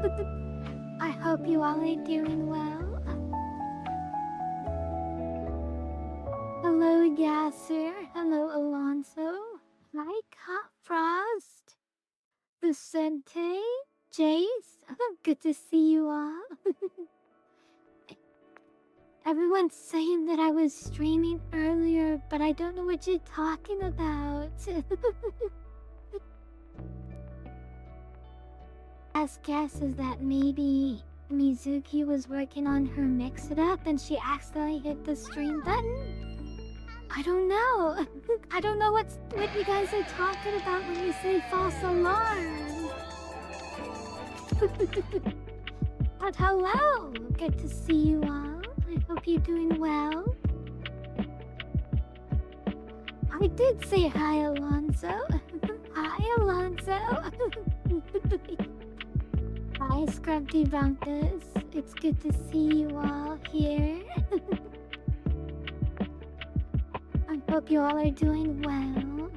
I hope you all are doing well. Hello, Yasser. Hello, Alonso. Hi, Cop Frost. Vicente. Jace. Good to see you all. Everyone's saying that I was streaming earlier, but I don't know what you're talking about. Best guess is that maybe Mizuki was working on her mix-it-up and she accidentally hit the stream button? I don't know. I don't know what you guys are talking about when you say false alarm. But hello! Good to see you all. I hope you're doing well. I did say hi, Alonso. Hi, Alonso. Hi, Scrumpty Bunkus. It's good to see you all here. I hope you all are doing well.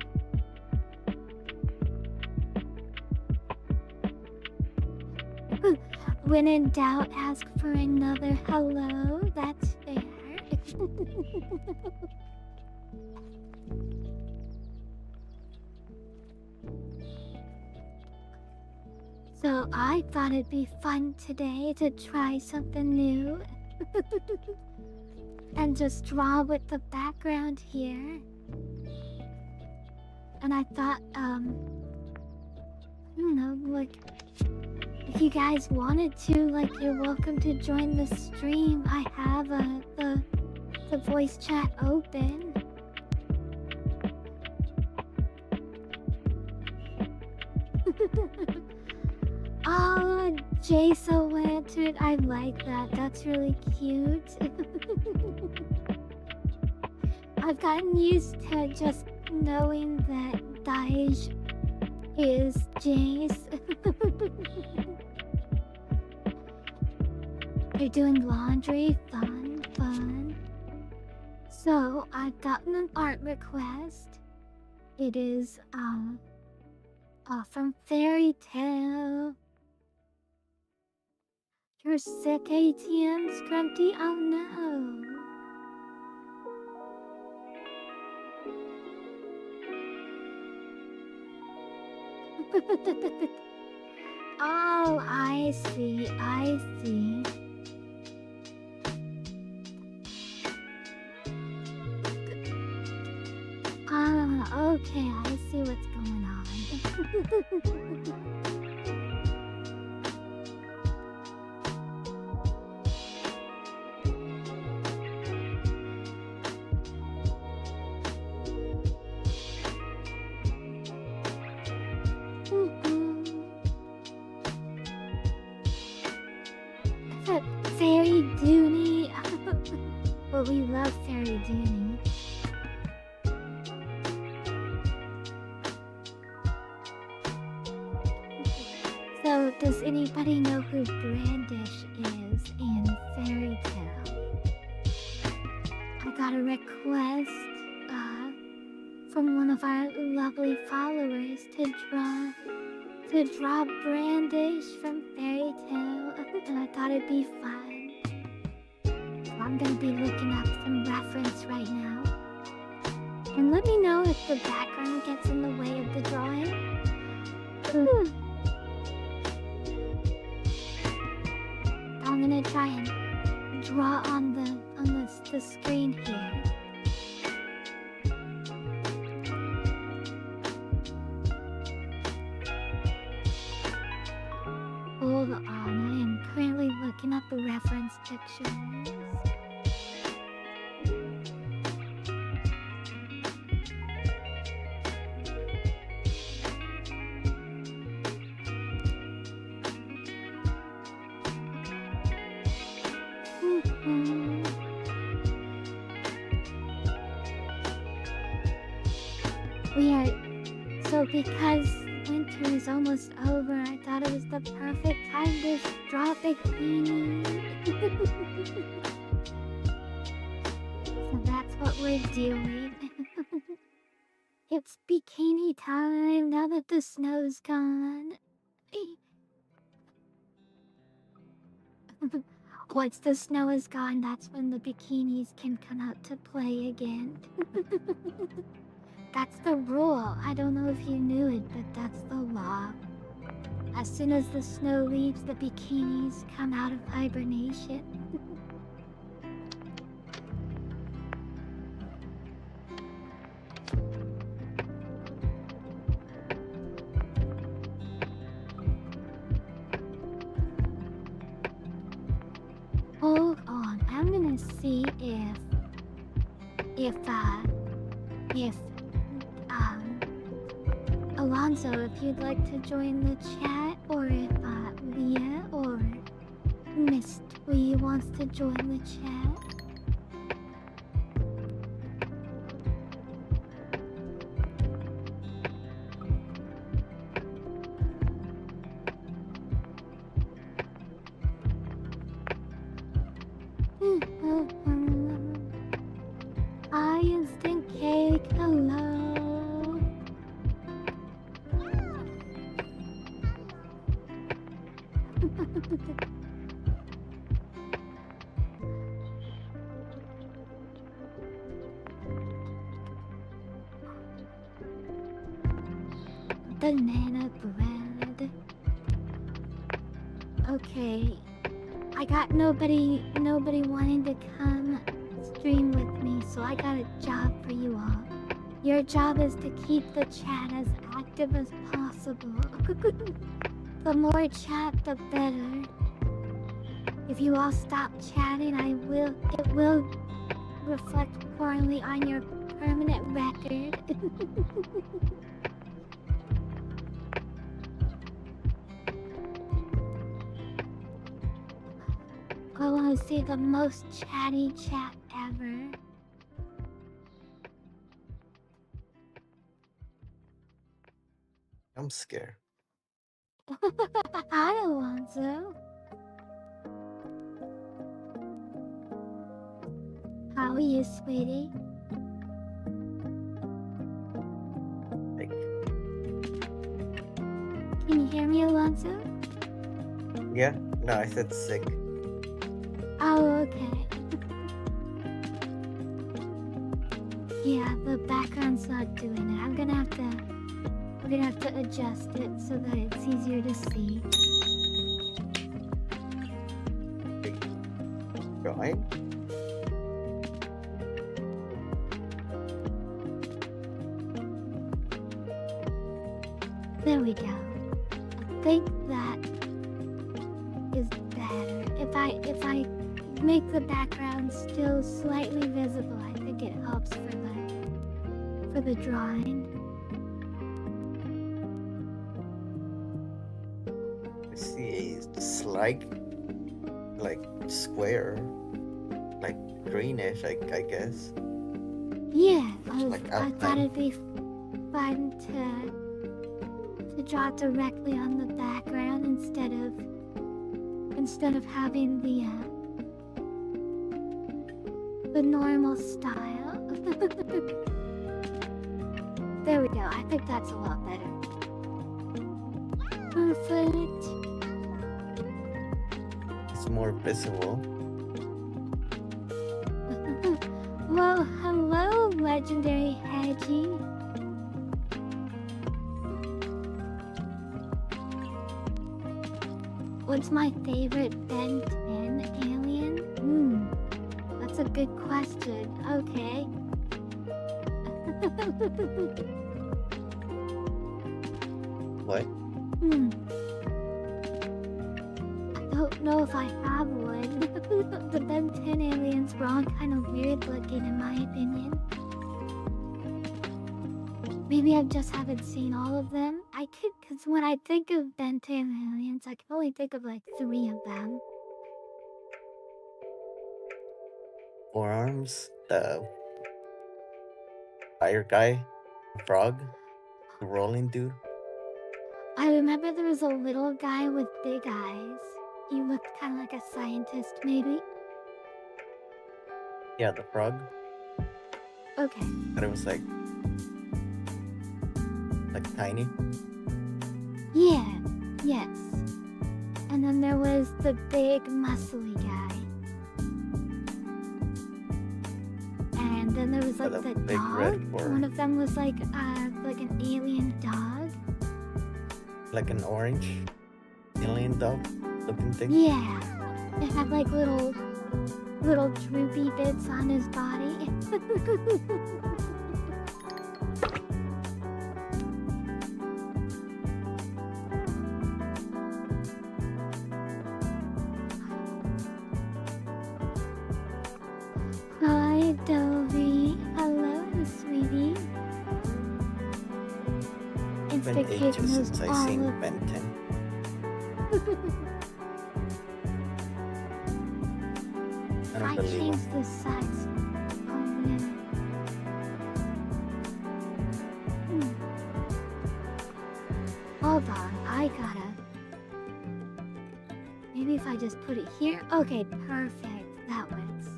When in doubt, ask for another hello. That's fair. So I thought it'd be fun today to try something new. And just draw with the background here. And I thought, you know, like, if you guys wanted to, like, you're welcome to join the stream. I have the voice chat open. Oh, Jaso Lantern, I like that. That's really cute. I've gotten used to just knowing that Daij is Jace. They're doing laundry. Fun, fun. So, I've gotten an art request. It is, from Fairy Tale. You're sick, ATM, Scrumpty? Oh no. Oh, I see, I see. Ah, okay, I see what's going on. Fairy Dooney. Well, we love Fairy Dooney. So, does anybody know who Brandish is in Fairy Tale? I got a request from one of our lovely followers to draw Brandish from Fairy Tale, and I thought it'd be fun. So I'm gonna be looking up some reference right now. And let me know if the background gets in the way of the drawing. I'm gonna try and draw on the screen here. Hold on, I am currently looking up the reference pictures. We are so because winter is almost over, I thought it was the perfect time to draw Bikini. So that's what we're doing. It's bikini time now that the snow's gone. Once the snow is gone, that's when the bikinis can come out to play again. That's the rule. I don't know if you knew it, but that's the law. As soon as the snow leaves, the bikinis come out of hibernation. Hold on, I'm gonna see if Alonso, if you'd like to join the chat, or if Leah or Miss Twee wants to join the chat. Hi, instant cake. Hello. Banana bread. Okay. I got nobody wanting to come stream with me, so I got a job for you all. Your job is to keep the chat as active as possible. The more chat, the better. If you all stop chatting, it will reflect poorly on your permanent record. I want to see the most chatty chat ever. I'm scared. Hi, Alonso. How are you, sweetie? Like, Can you hear me, Alonso? yeah, no, I said sick. Oh, okay. Yeah, the background's not doing it. We're gonna have to adjust it so that it's easier to see. Join? There we go. I think that is better. If I make the background still slightly visible, I think it helps for the drawing. I see a slight, like, square, like, greenish, I guess. Yeah, Like I thought it'd be fun to draw directly on the background instead of having the normal style. There we go. I think that's a lot better. Perfect. It's more visible. Well, hello, legendary Hedgie. What's my favorite Ben 10 alien? That's a good question. Okay. What? I don't know if I have one. The Ben 10 aliens were all kind of weird looking in my opinion. Maybe I just haven't seen all of them. Because when I think of Ben 10 aliens, I can only think of like 3 of them. Forearms, the fire guy, frog, the rolling dude. I remember there was a little guy with big eyes. He looked kind of like a scientist, maybe. Yeah, the frog. Okay. But it was like tiny. Yeah. Yes. And then there was the big muscly guy. And then there was like The the big dog. red boy. One of them was like an alien dog. Like an orange alien dog looking thing? Yeah. It had like little droopy bits on his body. Hi, Dovey. Hello, sweetie. Been Instant Kid ages knows since I all seen of... Ben 10. I changed the size. Oh no. Hold on, I gotta... Maybe if I just put it here? Okay, perfect. That works.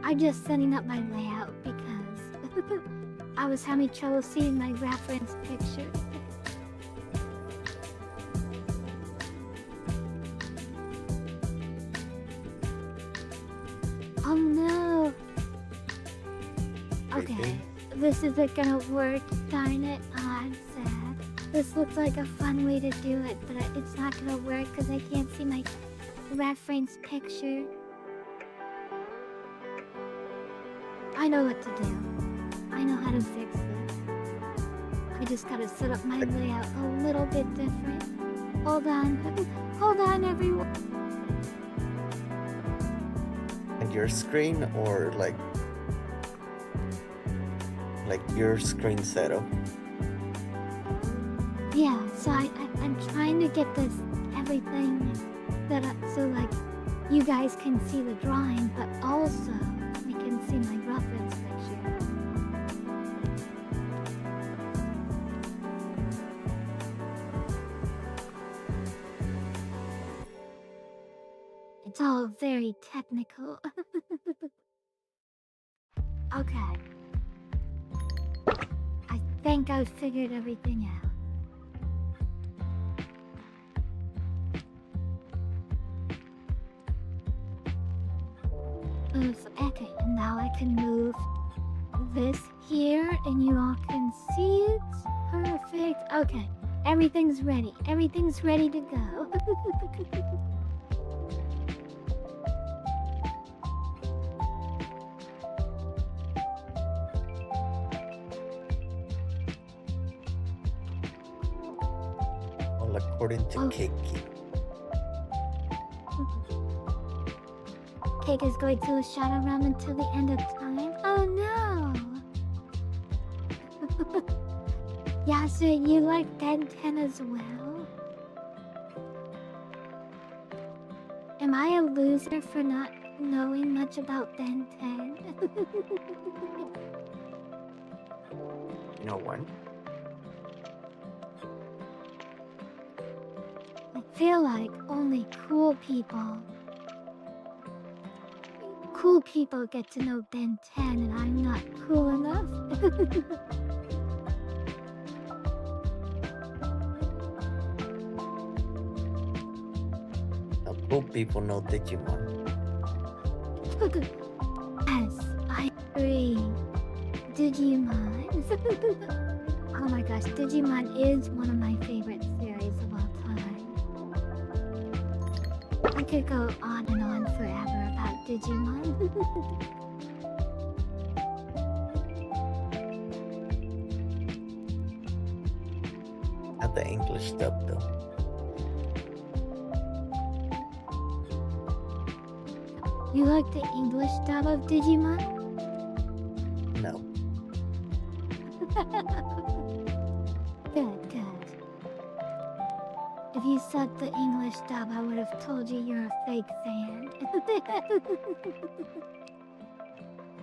I'm just setting up my layout because I was having trouble seeing my reference picture. Oh no! Okay, this isn't gonna work, darn it. Oh, I'm sad. This looks like a fun way to do it, but it's not gonna work because I can't see my reference picture. I know what to do. I know how to fix this. I just gotta set up my layout a little bit different. Hold on. Hold on, everyone. And your screen or like your screen setup? Yeah, so I'm trying to get this everything set up so like you guys can see the drawing, but also we can see my reference picture. It's all very technical. Okay. I think I've figured everything out. Okay, and now I can move this here and you all can see it. Perfect. Okay, everything's ready. Everything's ready to go. All according to Cake. Cake is going to shadow realm until the end of time. Oh no! Yeah, so you like Ben 10 as well? Am I a loser for not knowing much about Ben 10? You know when? I feel like only cool people get to know Ben 10 and I'm not cool enough. Now, cool people know Digimon. Yes, I agree. Digimon. Oh my gosh, Digimon is one of my favorite series of all time. I could go on and on forever about Digimon. Not the English dub though. You like the English dub of Digimon? No. Good. If you said the English dub, I would have told you you're a fake fan.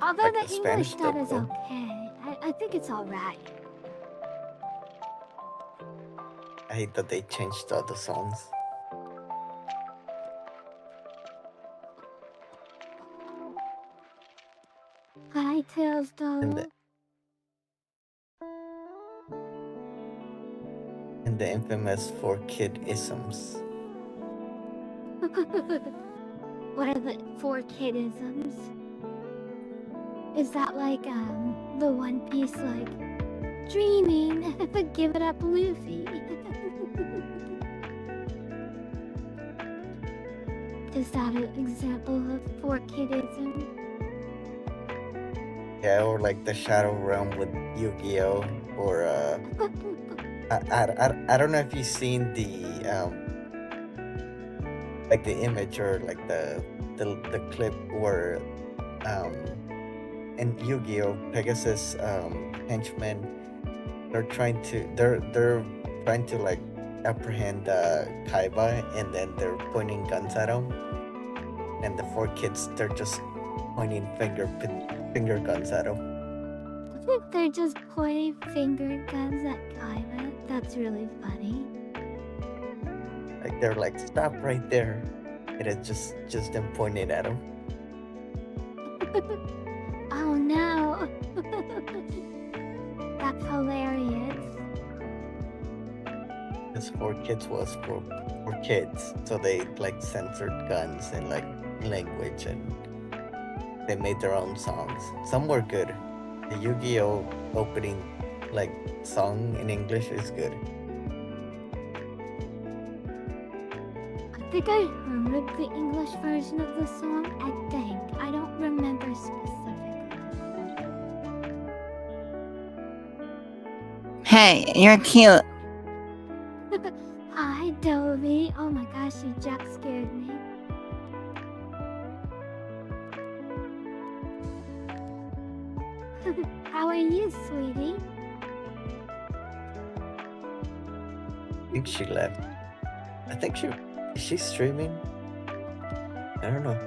Although Like the the English Spanish dub dub, is though. okay. I think it's alright. I hate that they changed all the songs. Hi, Tails doll. And the infamous 4-kid isms. What are the four kidisms? Is that like the One Piece like dreaming? Give it up, Luffy. Is that an example of four kidism? Yeah, or like the Shadow Realm with Yu-Gi-Oh, or I don't know if you've seen the like the image or like the clip where um in Yu-Gi-Oh Pegasus henchmen, they're trying to like apprehend Kaiba, and then they're pointing guns at him, and the four kids, they're just pointing finger guns at him. They're just pointing finger guns at Kaiba. That's really funny. Like they're like, stop right there, and it's just them pointing at him. Oh no! That's hilarious. This four kids was for kids, so they like censored guns and like language, and they made their own songs. Some were good. The Yu-Gi-Oh opening like song in English is good. I think I heard the English version of the song. I don't remember specifically. Hey, you're cute. Hi, Dovey. Oh my gosh, you jump scared me. How are you, sweetie? I think she left. I think she's streaming. I don't know.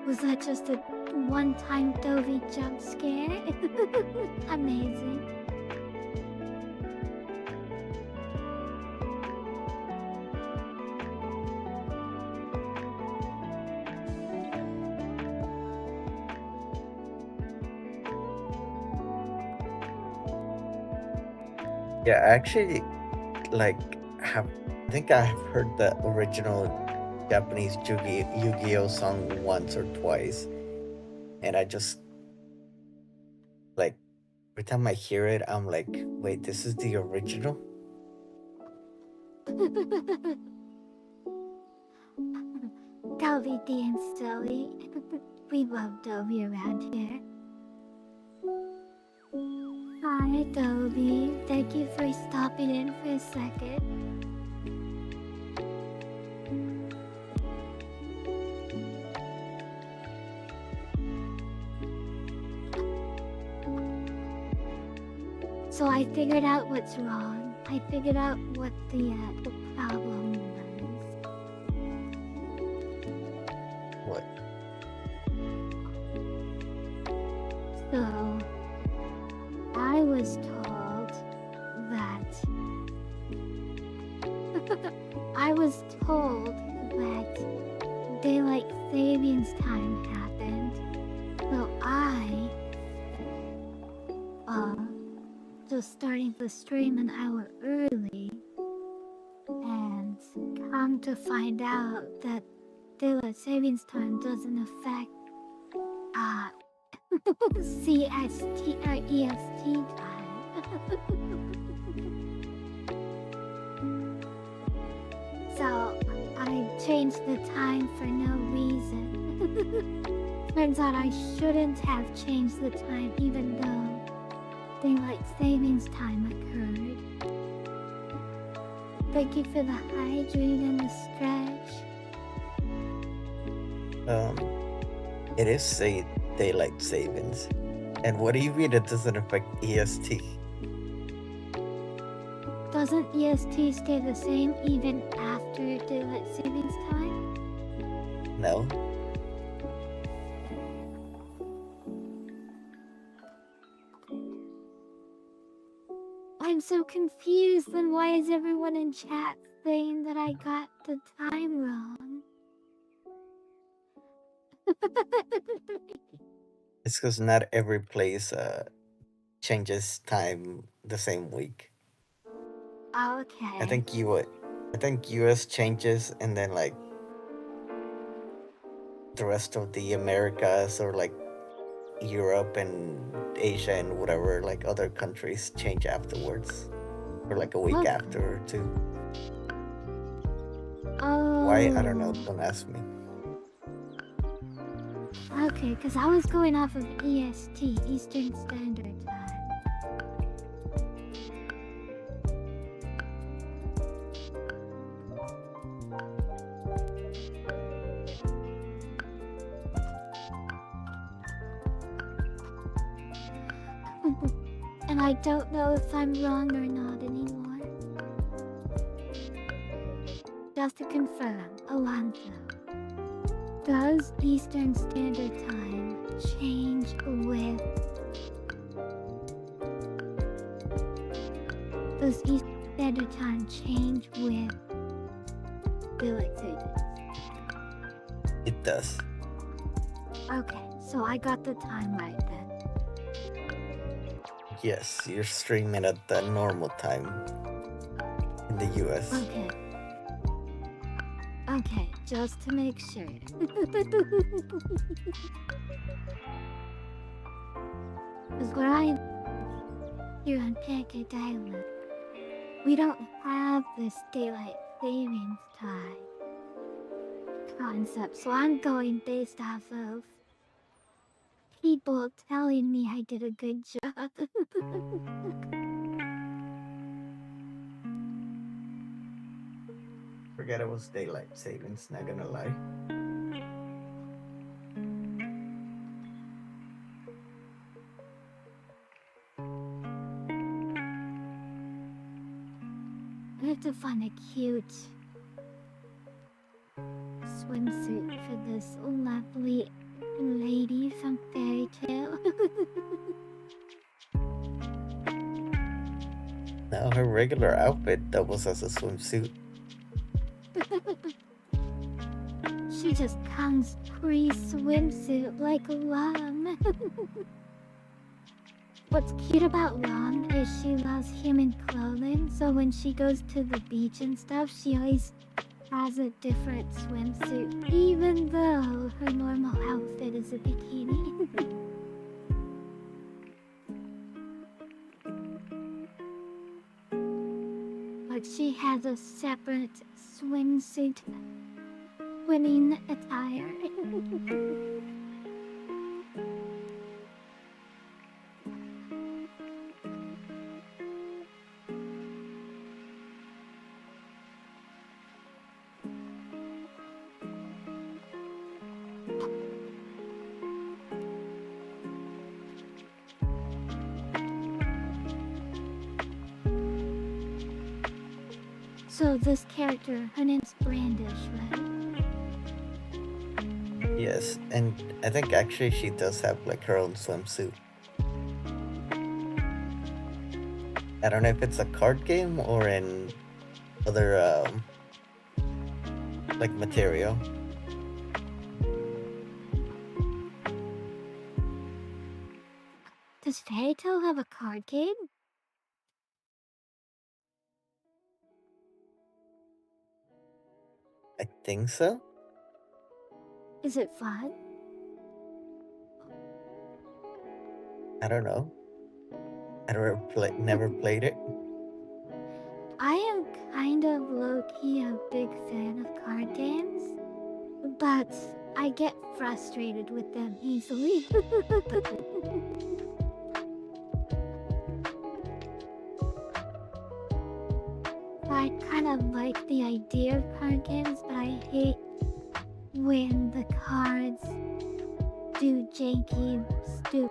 Was that just a one-time Dovey jump scare? Amazing. Yeah, I actually like have I think I have heard the original Japanese Yu-Gi-Oh song once or twice, and I just like every time I hear it, I'm like, wait, this is the original? Dovey being silly. We love Dovey around here. Hi, Dovey. Thank you for stopping in for a second. So I figured out what's wrong. I figured out what the problem was. What? So I was told that I was told that daylight savings time happened. So I just starting the stream an hour early, and come to find out that daylight savings time doesn't affect CST or EST time. So I changed the time for no reason. Turns out I shouldn't have changed the time even though daylight savings time occurred. Thank you for the hydrate and the stretch. It is say daylight savings. And what do you mean it doesn't affect EST? Doesn't EST stay the same even after daylight savings time? No. I'm so confused. Then why is everyone in chat saying that I got the time wrong? It's because not every place changes time the same week. Okay. I think you would. I think US changes and then like the rest of the Americas or like Europe and Asia and whatever like other countries change afterwards or like a week Okay. after or two. Why? I don't know. Oh, Don't ask me. okay, because I was going off of EST, Eastern Standard Time. And I don't know if I'm wrong or not anymore. Just to confirm, Alonso, does Eastern Standard Time change with... Does Eastern Standard Time change with daylight savings? It does. Okay, so I got the time right then. Yes, you're streaming at the normal time in the US. Okay. Okay, just to make sure. Because where I here on Pancake Island, we don't have this daylight savings time concept, so I'm going based off of people telling me I did a good job. Forget it was daylight savings, not gonna lie. I have to find a cute swimsuit for this lovely lady from Fairy Tale. No, her regular outfit doubles as a swimsuit. She just comes pre-swimsuit like Lum. What's cute about Lum is she loves human clothing, so when she goes to the beach and stuff, she always has a different swimsuit, even though her normal outfit is a bikini. Like she has a separate swimsuit swimming attire. So this character, her name's Brandish, right? Yes, and I think actually she does have like her own swimsuit. I don't know if it's a card game or in other like material. Does Fairy Tail have a card game? I think so. Is it fun? I don't know. I never played it. I am kind of low-key a big fan of card games, but I get frustrated with them easily. I kind of like the idea of card games, but I hate when the cards do janky, stupid.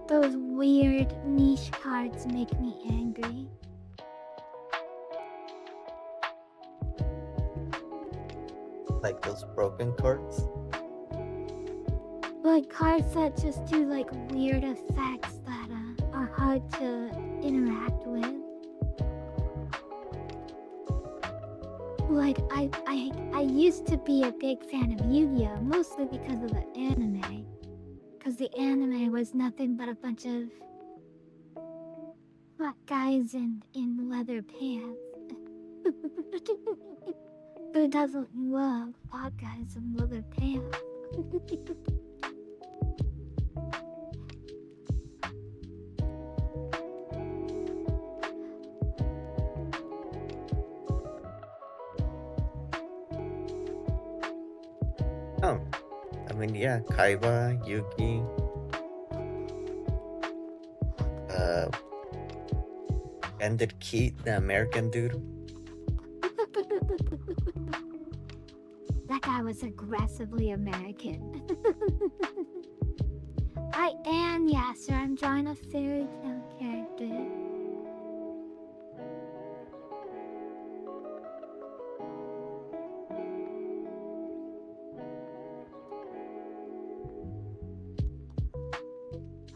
Those weird niche cards make me angry. Like those broken cards. Like cards that just do like weird effects that are hard to interact with. Like I used to be a big fan of Yu-Gi-Oh! Mostly because of the anime. Because the anime was nothing but a bunch of Hot guys in leather pants. Who doesn't love hot guys in leather pants? Oh, I mean, yeah, Kaiba, Yugi, uh, Ended Keith, the American dude. That guy was aggressively American. I am Yasser. I'm drawing a fairy tale character.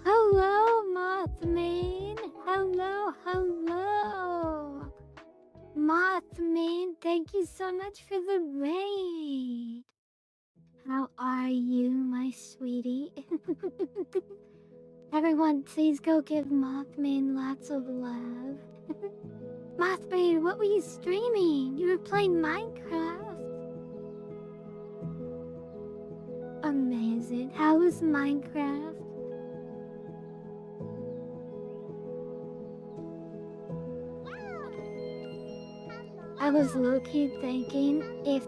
Hello, Mothman. Hello. Mothman, thank you so much for the raid. How are you, my sweetie? Everyone, please go give Mothman lots of love. Mothman, what were you streaming? You were playing Minecraft? Amazing. How was Minecraft? I was low-key thinking if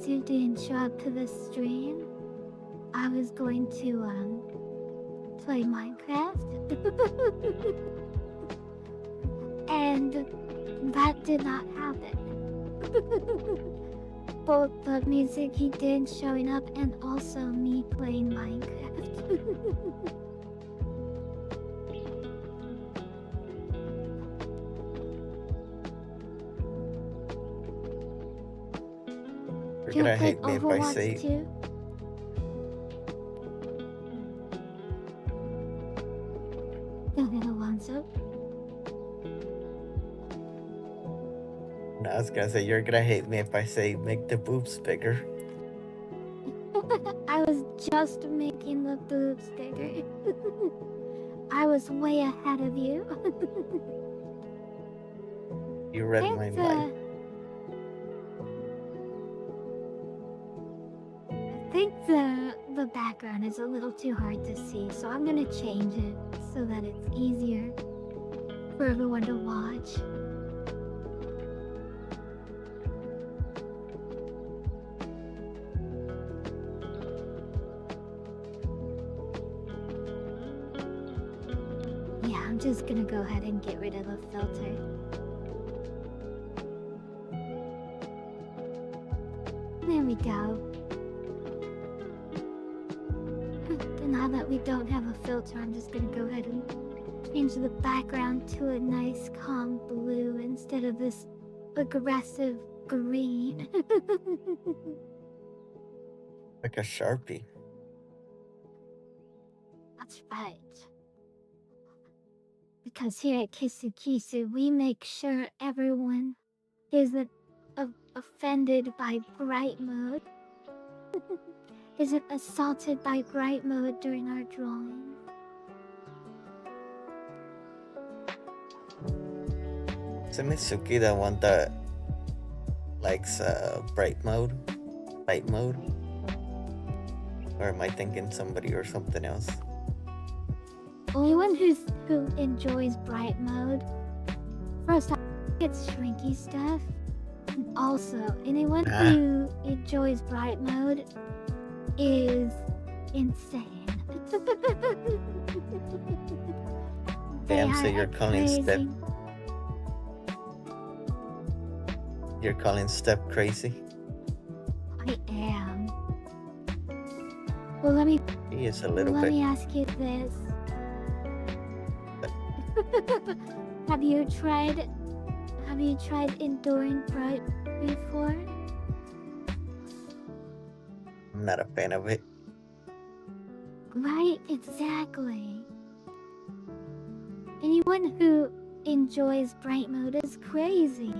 you didn't show up to the stream, I was going to play Minecraft. And that did not happen. Both the music he did showing up and also me playing Minecraft. You're gonna hate me if I Overwatch say. too? Go ahead, Alonso. No, I was gonna say you're gonna hate me if I say make the boobs bigger. I was just making the boobs bigger. I was way ahead of you. You read my mind. I think the background is a little too hard to see, so I'm gonna change it so that it's easier for everyone to watch. Yeah, I'm just gonna go ahead and get rid of the filter. There we go. And now that we don't have a filter, I'm just gonna go ahead and change the background to a nice calm blue instead of this aggressive green. Like a Sharpie. That's right. Because here at Kisu Kisu, we make sure everyone isn't offended by bright mode. Isn't assaulted by bright mode during our drawing. Isn't Mitsuki the one that likes bright mode? Light mode? Or am I thinking somebody or something else? Anyone who enjoys bright mode, first off, gets shrinky stuff. And also, anyone who enjoys bright mode is insane. Damn, so you're calling Step. crazy. You're calling Step crazy? I am. Well, let me He is a little let bit. me ask you this. Have you tried enduring bright before? I'm not a fan of it. Right, exactly. Anyone who enjoys bright mode is crazy.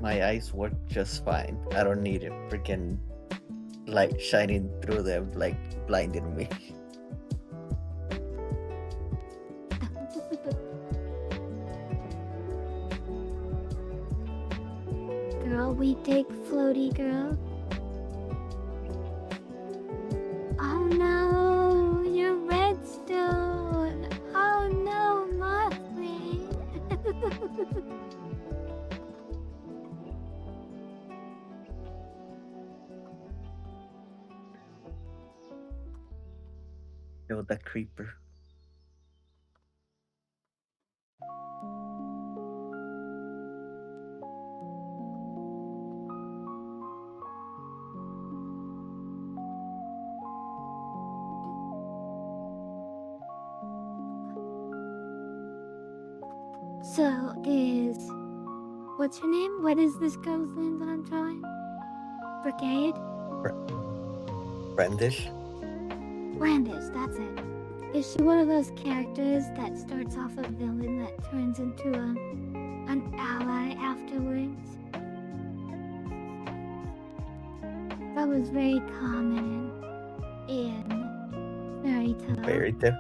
My eyes work just fine. I don't need a freaking light shining through them like blinding me. girl. We dig floaty girl. Oh no, you're redstone. Oh no, Mothman. Kill the creeper. So what's her name? What is this girl's name that I'm drawing? Brigade? Brandish? Brandish, that's it. Is she one of those characters that starts off a villain that turns into an ally afterwards? That was very common in Fairy Tail. Fairy Tail?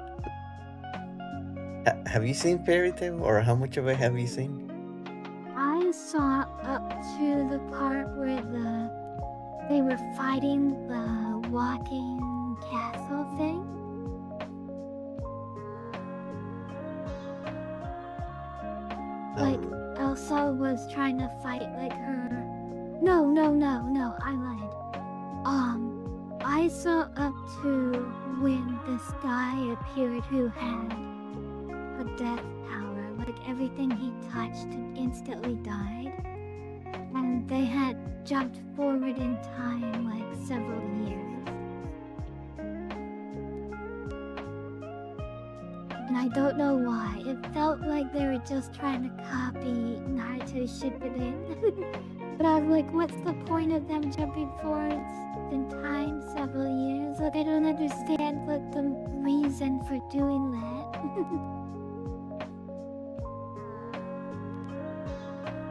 Have you seen Fairy Tail, or how much of it have you seen? I saw up to the part where they were fighting the walking castle thing. Like Elsa was trying to fight like her. No, I lied. I saw up to when this guy appeared who had a death power. Like everything he touched instantly died. And they had jumped forward in time like several years. And I don't know why. It felt like they were just trying to copy Naruto Shippuden. But I was like, what's the point of them jumping forwards in time several years? Like, I don't understand like the reason for doing that.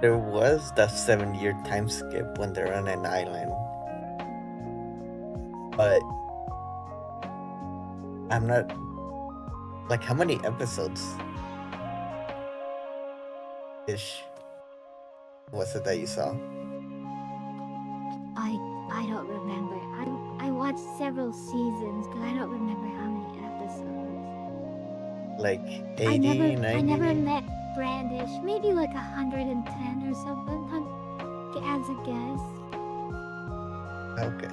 There was that 7-year time skip when they're on an island. But I'm not... Like, how many episodes ish was it that you saw? I don't remember. I watched several seasons, but I don't remember how many episodes. Like 80, 90? I never met Brandish. Maybe like 110 or something. As a guess. Okay.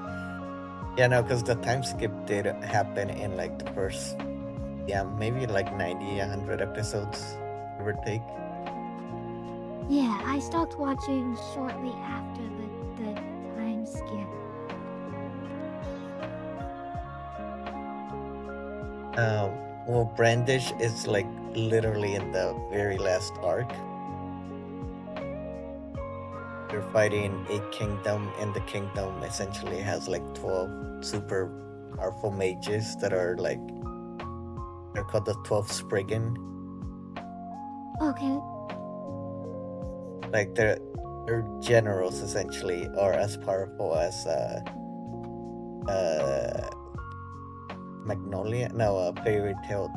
Yeah, no, because the time skip did happen in like the first, maybe like 90, 100 episodes, give or take. Yeah, I stopped watching shortly after the time skip. Well, Brandish is like literally in the very last arc. You're fighting a kingdom, and the kingdom essentially has like 12 super powerful mages that are like, they're called the 12 Spriggan. Okay. Like they're generals essentially, or as powerful as Magnolia, no, Fairy Tail,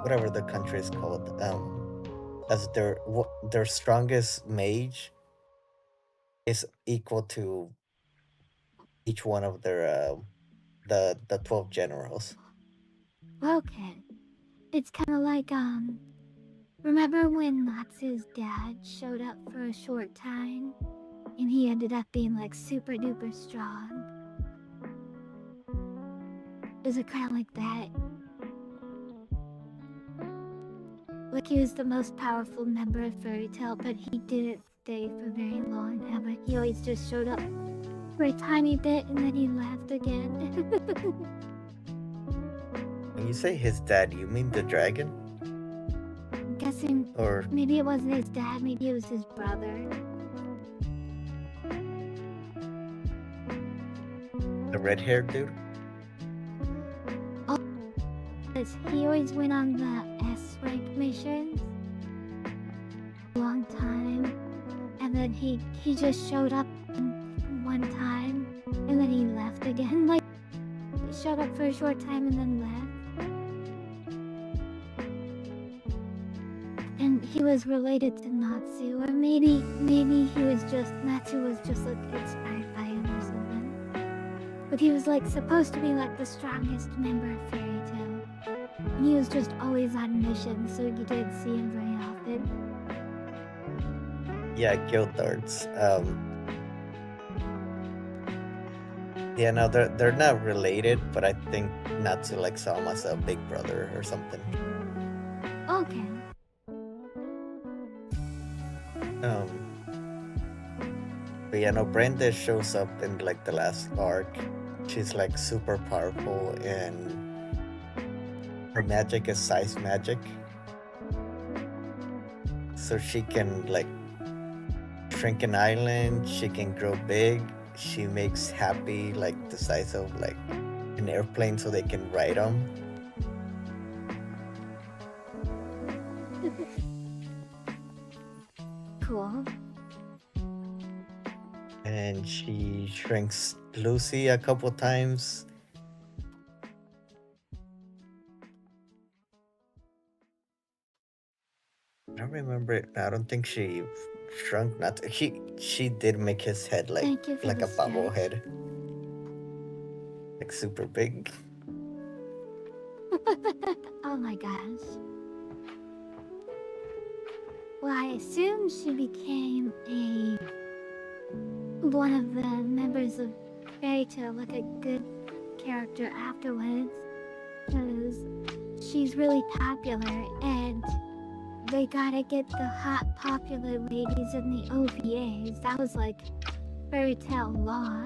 whatever the country is called. As their strongest mage is equal to each one of their the 12 generals. Okay. It's kind of like remember when Natsu's dad showed up for a short time, and he ended up being like super duper strong? Is it kind of like that? Like he was the most powerful member of Fairy Tail, but he didn't stay for very long ever. He always just showed up for a tiny bit and then he left again. When you say his dad, you mean the dragon? I'm guessing, or maybe it wasn't his dad, maybe it was his brother. The red-haired dude? Oh, he always went on the S-rank missions a long time, and then he just showed up one time, and then he left again. Like, he showed up for a short time and then left. and he was related to Natsu, or maybe he was just Natsu was just like inspired by him or something. But he was like supposed to be like the strongest member of Fairy Tail, and he was just always on mission, so you didn't see him very often. Yeah, Guildarts. Yeah, no, they're not related, but I think Natsu like saw him as a big brother or something. Okay. But yeah, no, Brenda shows up in like the last arc. She's like super powerful, and her magic is size magic. So she can like shrink an island, she can grow big, she makes happy like the size of like an airplane so they can ride them. Cool. And she shrinks Lucy a couple times. I don't remember it. I don't think she shrunk. Not she did make his head like Thank you for like the a bubble stretch. head, like super big. Oh my gosh. Well, I assume she became one of the members of Fairy Tail, like a good character afterwards, because she's really popular, and they gotta get the hot popular ladies in the OVAs. That was like Fairy Tail law.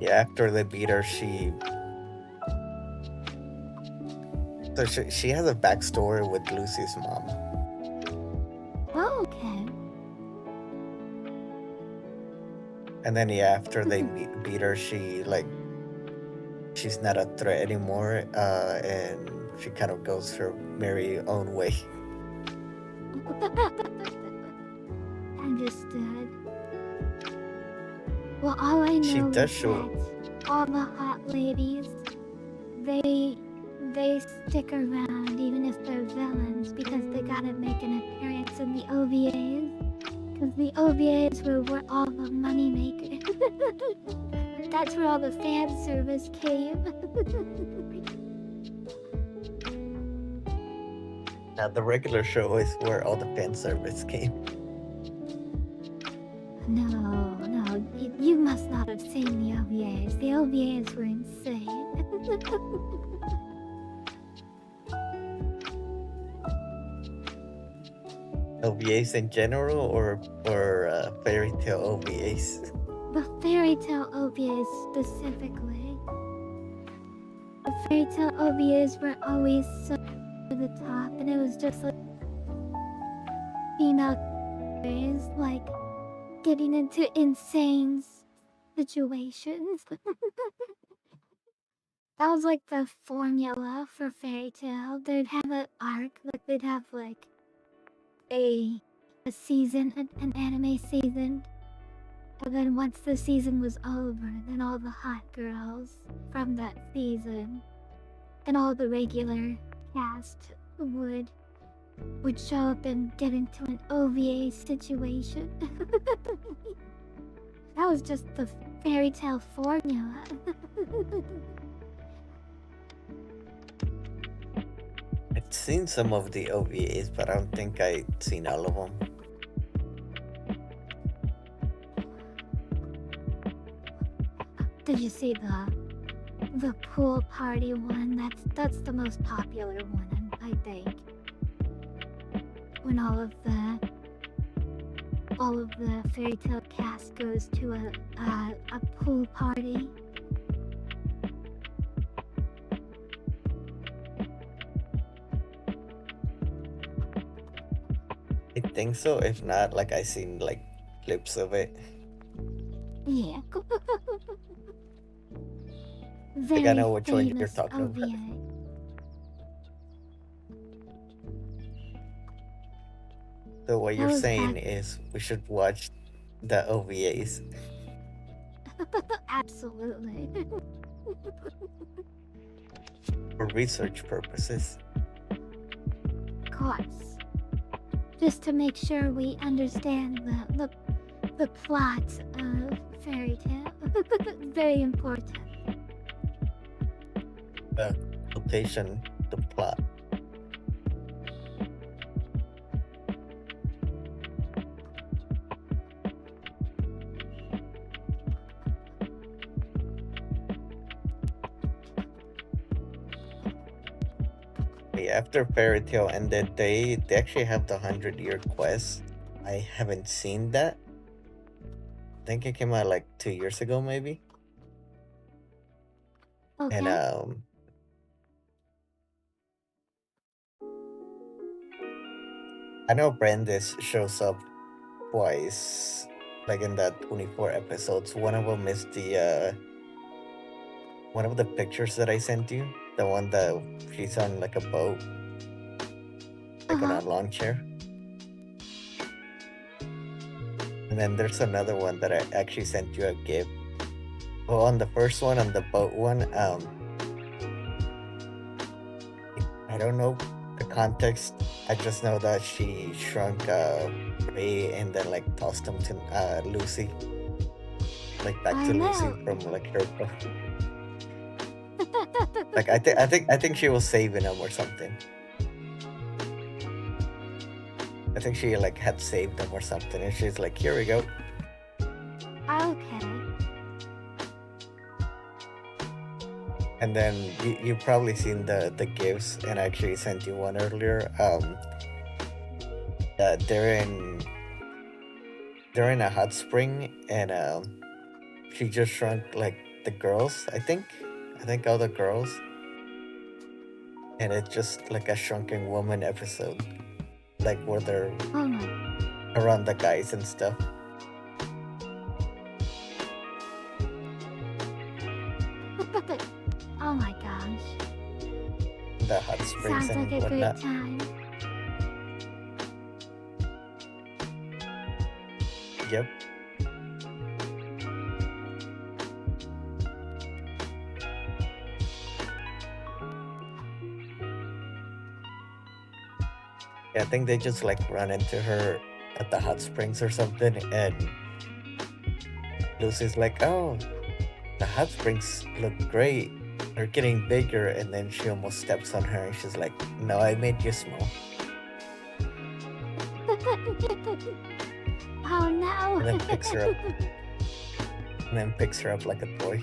Yeah, after they beat her, she has a backstory with Lucy's mom. Oh, okay. And then yeah, after they beat her, she's not a threat anymore, and she kind of goes her merry own way. Understood. Well, all I She know does is show. that all the hot ladies, they stick around even if they're villains, because they gotta make an appearance in the OVAs. Because the OVAs were where all the money makers. That's where all the fan service came. Now the regular show is where all the fan service came. No, you must not have seen the OVAs. The OVAs were insane. OVAs in general, or Fairy Tail OVAs? The Fairy Tail OVAs specifically. The Fairy Tail OVAs were always so to the top, and it was just like female characters, like getting into insane situations. That was like the formula for Fairy Tail. They'd have an arc, like they'd have like a season, an anime season. And then once the season was over, then all the hot girls from that season and all the regular cast would show up and get into an OVA situation. That was just the Fairy Tail formula. I've seen some of the OVAs, but I don't think I've seen all of them. Did you see the pool party one? That's the most popular one, I think. When all of the Fairy Tail cast goes to a pool party. I think so. If not, like I seen like clips of it. Yeah. Like I know which one you're famous talking about. OVA. So what That you're was saying back. is we should watch the OVAs. Absolutely. for research purposes. Of course. Just to make sure we understand the plot of fairy tale. Very important. The quotation, the plot. After Fairy Tale ended, they actually have the 100-year quest. I haven't seen that. I think it came out like 2 years ago, maybe. Okay. And I know Brandis shows up twice, like in that 24 episodes. One of them is the one of the pictures that I sent you, the one that she's on like a boat, like on a lawn chair. And then there's another one that I actually sent you a gift. Well, on the first one, on the boat one, I don't know the context. I just know that she shrunk Ray and then like tossed him to Lucy, like back to Lucy from like her boat. Like I think she was saving him or something. I think she like had saved him or something, and she's like, "Here we go." Okay. And then you probably seen the gifts, and I actually sent you one earlier. They're in a hot spring, and she just shrunk like the girls. I think all the girls, and it's just like a shrunken woman episode, like where they're around the guys and stuff. Oh my gosh. The hot springs Sounds and like a whatnot. great time. Yep. Yeah, I think they just like run into her at the hot springs or something, and Lucy's like, "Oh, the hot springs look great. They're getting bigger," and then she almost steps on her, and she's like, "No, I made you small." Oh no! And then picks her up. And then picks her up like a toy.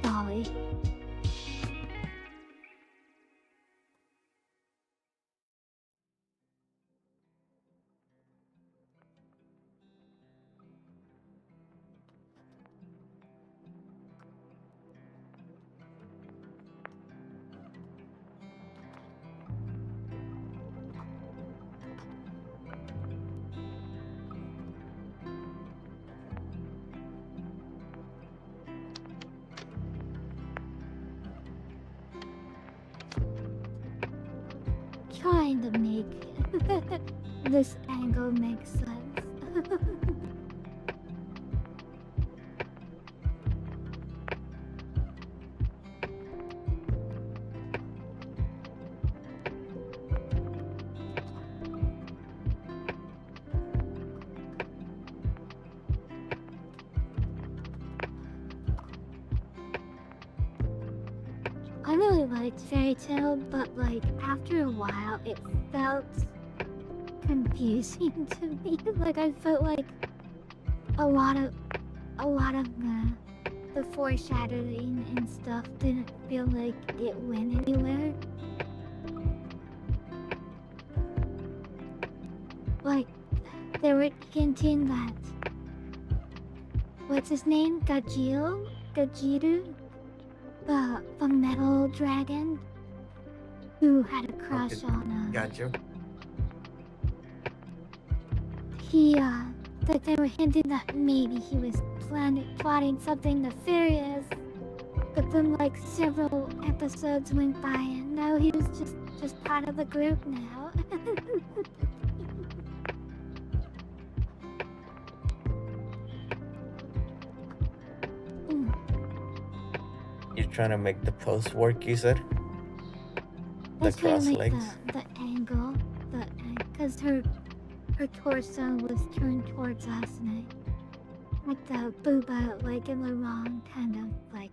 Dolly. Trying to make this angle make sense. I really liked Fairy Tale, but like after a while it felt confusing to me. Like I felt like a lot of the foreshadowing and stuff didn't feel like it went anywhere. Like they were hinting that what's his name? Gajiru? The metal dragon who had a crush on Gotcha. That they were hinting that maybe he was plotting something nefarious, but then like several episodes went by and now he was just part of the group now. trying to make the pose work, you said? I The was trying to cross make legs? the angle, because her torso was turned towards us, and I like the booba like in the wrong kind of like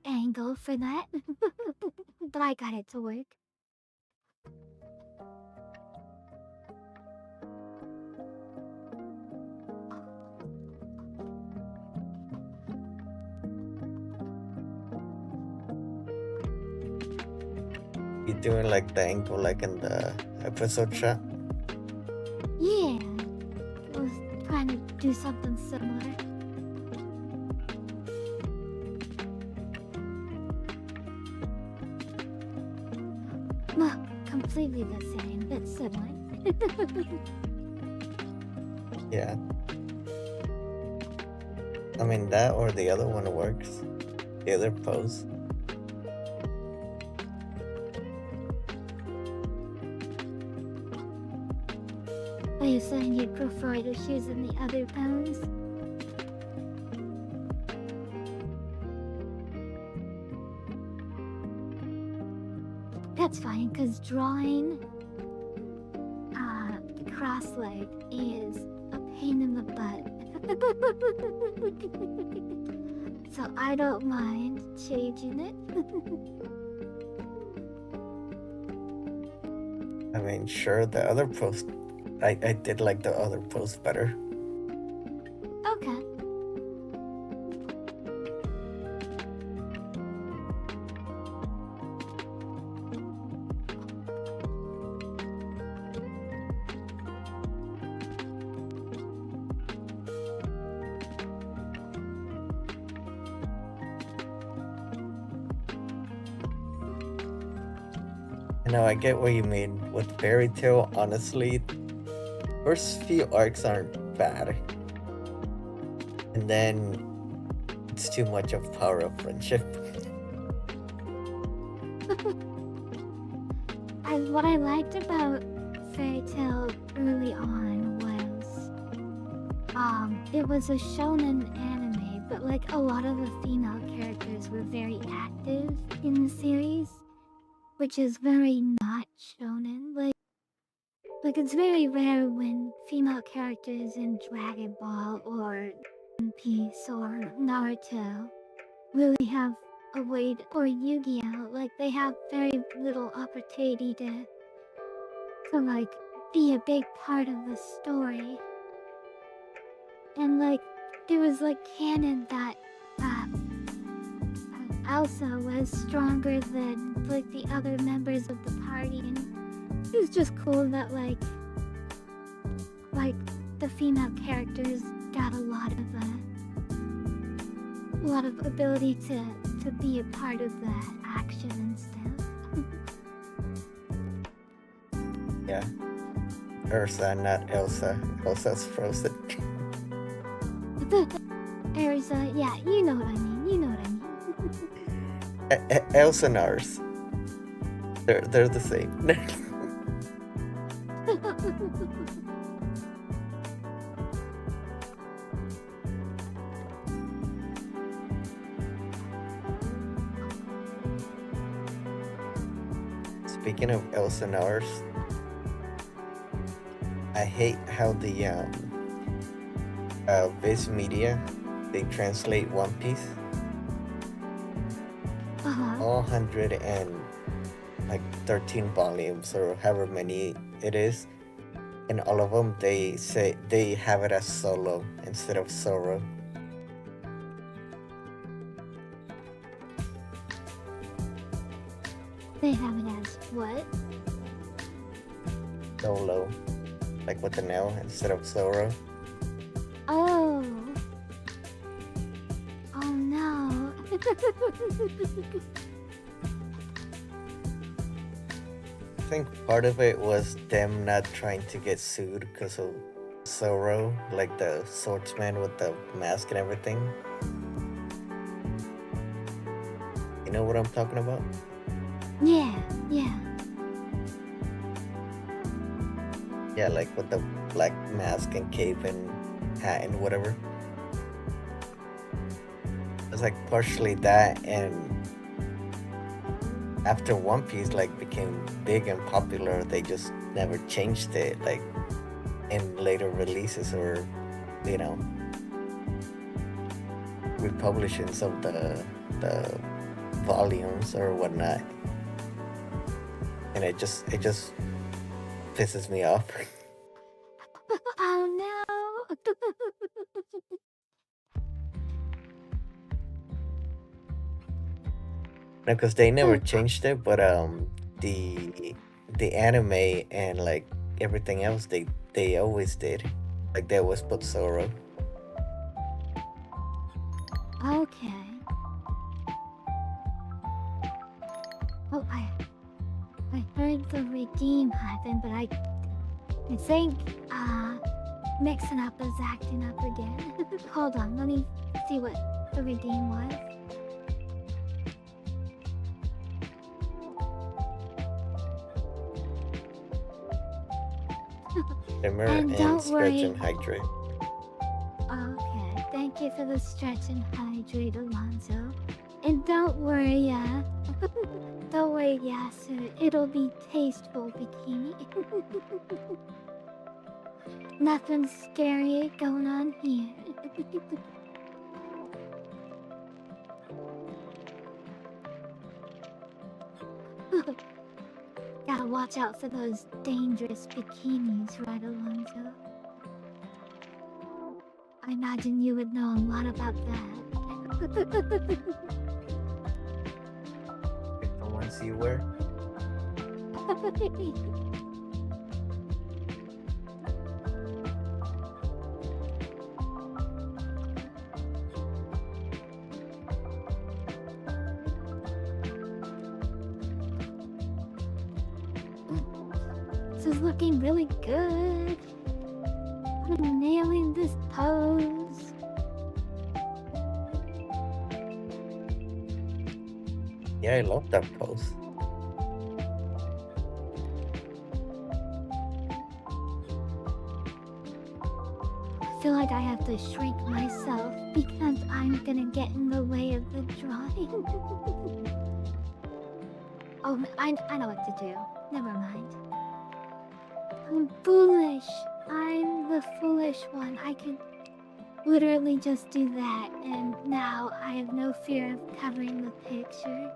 angle for that. But I got it to work. You doing like the angle like in the episode shot? Yeah, I was trying to do something similar. Well, completely the same, but similar. Yeah. I mean, that or the other one works. The other pose. Are you saying you'd prefer to choose in the other pose? That's fine, because drawing the cross leg is a pain in the butt. So I don't mind changing it. I mean, sure, the other pose. I did like the other pose better. Okay. No, I get what you mean. With Fairy Tail, honestly, first few arcs aren't bad. And then it's too much of power of friendship. What I liked about Fairy Tail early on was it was a shonen anime, but like a lot of the female characters were very active in the series, which is very not shonen. Like it's very rare when female characters in Dragon Ball or One Piece or Naruto really have a way to, or Yu-Gi-Oh! Like they have very little opportunity to like be a big part of the story. And like there was like canon that Elsa was stronger than like the other members of the party, and it was just cool that like the female characters got a lot of ability to be a part of the action and stuff. Yeah. Ursa, not Elsa. Elsa's frozen. Erza, yeah, you know what I mean. You know what I mean. Elsa and Ars. They're the same. Speaking of Elsa and Ars, I hate how the Viz Media, they translate One Piece. All 113 volumes or however many it is, and all of them they say they have it as Solo instead of Zoro. They have it as what? Solo, like with an L instead of Zoro. Oh. Oh no. I think part of it was them not trying to get sued because of Zoro, like the swordsman with the mask and everything. You know what I'm talking about? Yeah, yeah. Yeah, like with the black mask and cape and hat and whatever. was like partially that, and after One Piece like became big and popular, they just never changed it like in later releases or you know republishings of the volumes or whatnot, and it just pisses me off. Oh no! Because they never changed it, but the the anime and like everything else they always did, like they always put Zoro. Okay. Oh, I heard the redeem happened, but I think mixing up is acting up again. Hold on, let me see what the redeem was. Shimmer And and don't Stretch worry. and Hydrate. Okay, thank you for the stretch and hydrate, Alonzo. And don't worry, don't worry, Yasu. It'll be tasteful bikini. Nothing scary going on here. Gotta watch out for those dangerous bikinis, right, Alonzo? I imagine you would know a lot about that. Like the ones you wear. This is looking really good. I'm nailing this pose. Yeah, I love that pose. I feel like I have to shrink myself because I'm gonna get in the way of the drawing. Oh, I know what to do. Never mind. I'm foolish. I'm the foolish one. I could literally just do that, and now I have no fear of covering the picture.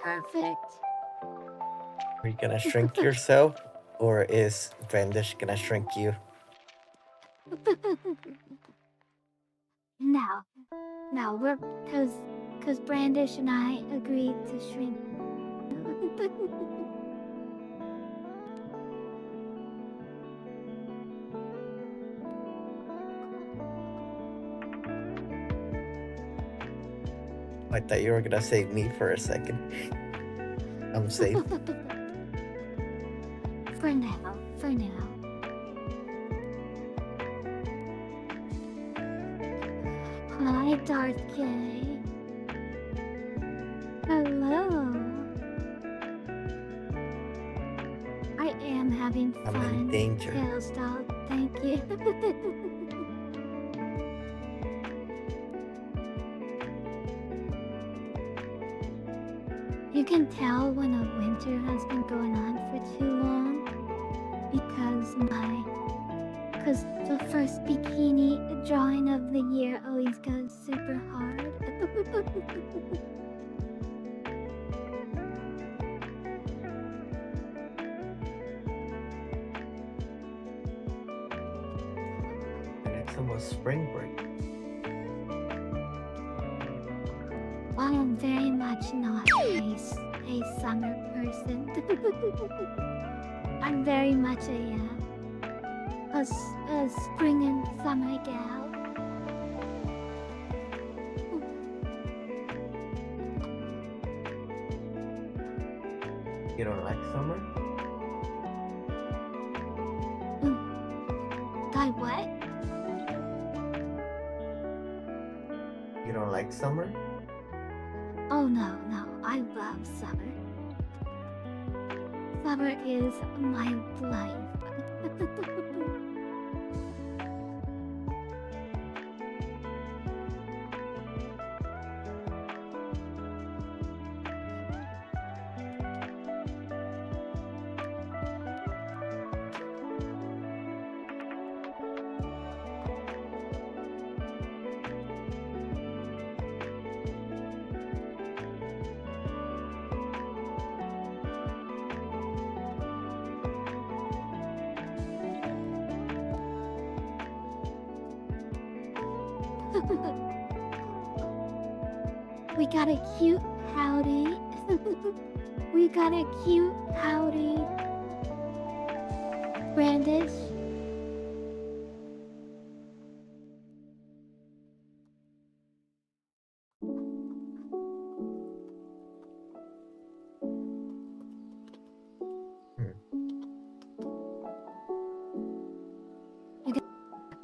Perfect. Are you gonna shrink yourself, or is Brandish gonna shrink you? Now we're cause Brandish and I agreed to shrink. I thought you were gonna save me for a second. I'm safe. For now, for now. Hi, Darth K. Hello. I am having I'm fun. in danger. Tails dog, thank you. You can tell when a winter has been going on for too long because the first bikini drawing of the year always goes super hard. The next one was Spring Break. I am very much not a summer person. I'm very much a spring and summer gal. You don't like summer? I what? You don't like summer? Oh no, I love summer. Summer is my life. We got a cute howdy. We got a cute howdy. Brandish. I got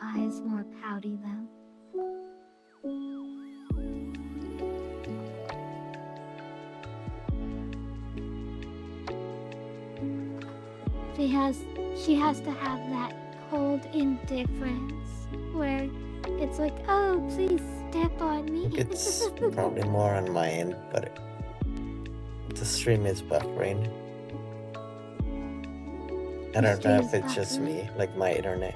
eyes more pouty though. She has to have that cold indifference where it's like, oh, please step on me. It's probably more on my end, but the stream is buffering. I don't know if it's just me, like my internet.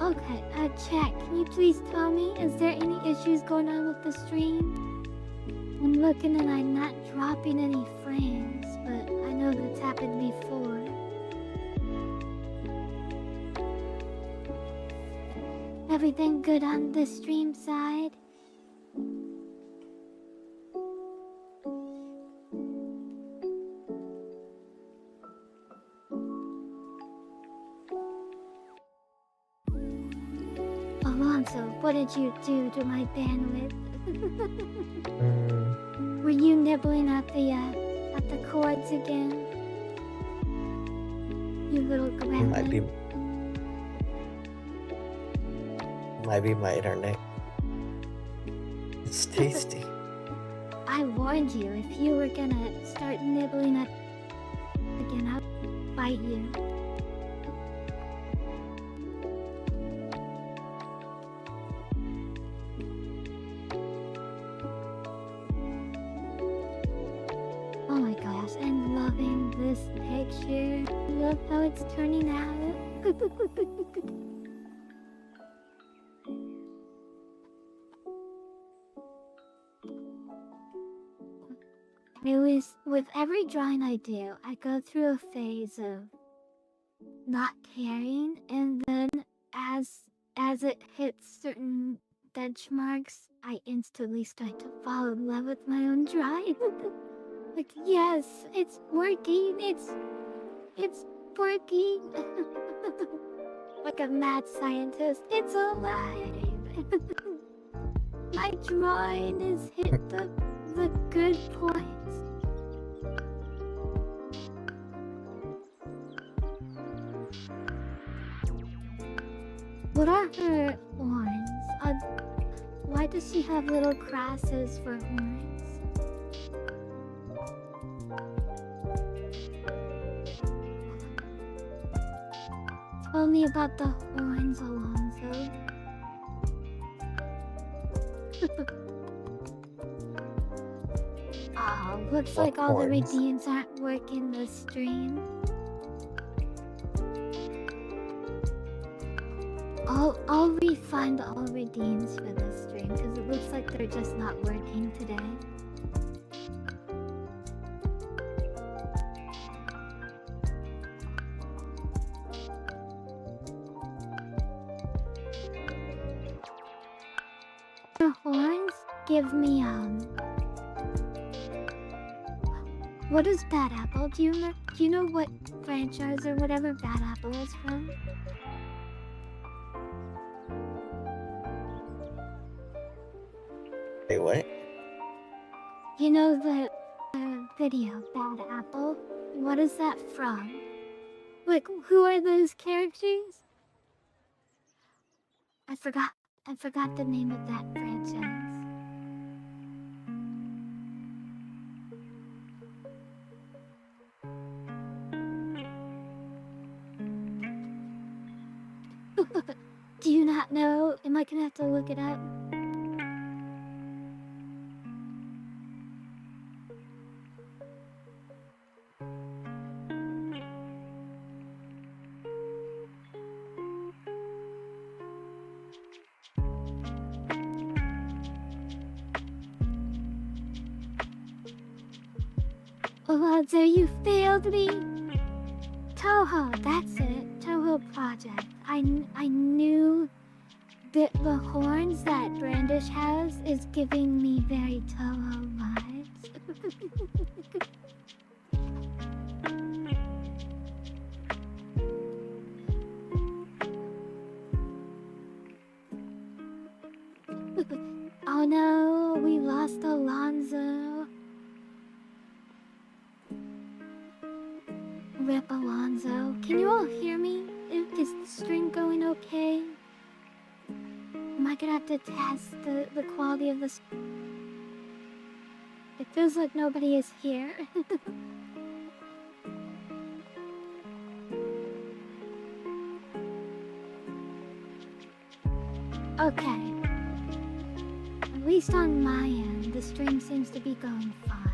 Okay, chat, can you please tell me, is there any issues going on with the stream? I'm looking and I'm not dropping any frames, but I know that's happened before. Everything good on the stream side? Alonso, what did you do to my bandwidth? Were you nibbling at the cords again? You little gremlin. Might be my internet. It's tasty. I warned you, if you were gonna start nibbling at again, I'll bite you. Oh my gosh, I'm loving this picture. Look how it's turning out. With every drawing I do, I go through a phase of not caring, and then as it hits certain benchmarks, I instantly start to fall in love with my own drawing. Like, yes, it's working, it's working. Like a mad scientist, it's alive. My drawing has hit the good points. What are her horns? Why does she have little crosses for horns? Tell me about the horns, Alonso. Oh, looks like all the redeems aren't working the stream. I'll refund all redeems for this stream because it looks like they're just not working today. The horns give me what is Bad Apple? Do you know what franchise or whatever Bad Apple is from? Wait, what? You know the video Bad Apple? What is that from? Like, who are those characters? I forgot the name of that franchise. Do you not know? Am I gonna have to look it up? Alonso, you failed me! Toho, that's it. Toho Project. I knew The horns that Brandish has is giving me very Toho vibes. Oh no, we lost Alonzo. Rip Alonzo. Can you all hear me? Is the stream going okay? Am I gonna have to test the quality of this? It feels like nobody is here. Okay. At least on my end, the stream seems to be going fine.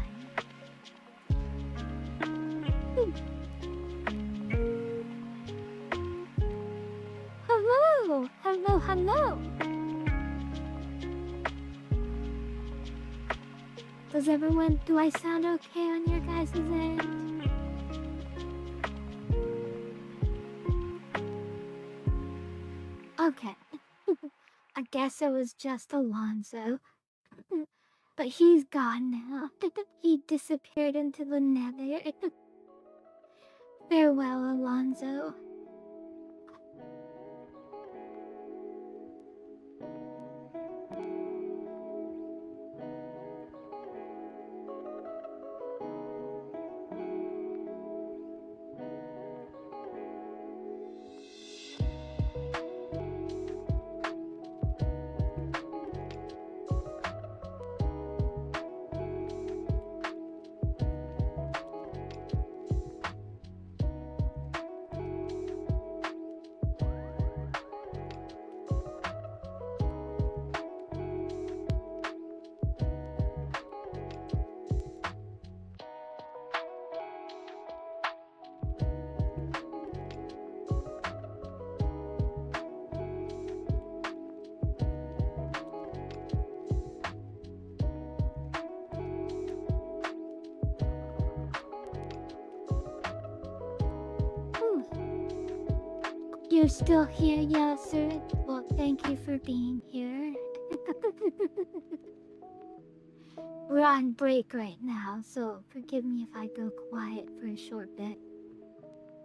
Hello! Hello, hello! Do I sound okay on your guys' end? Okay. I guess it was just Alonzo. But he's gone now. He disappeared into the nether. Farewell, Alonzo. You're still here, yeah, sir? Well, thank you for being here. We're on break right now, so forgive me if I go quiet for a short bit.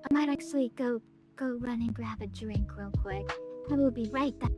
I might actually go run and grab a drink real quick. I will be right back.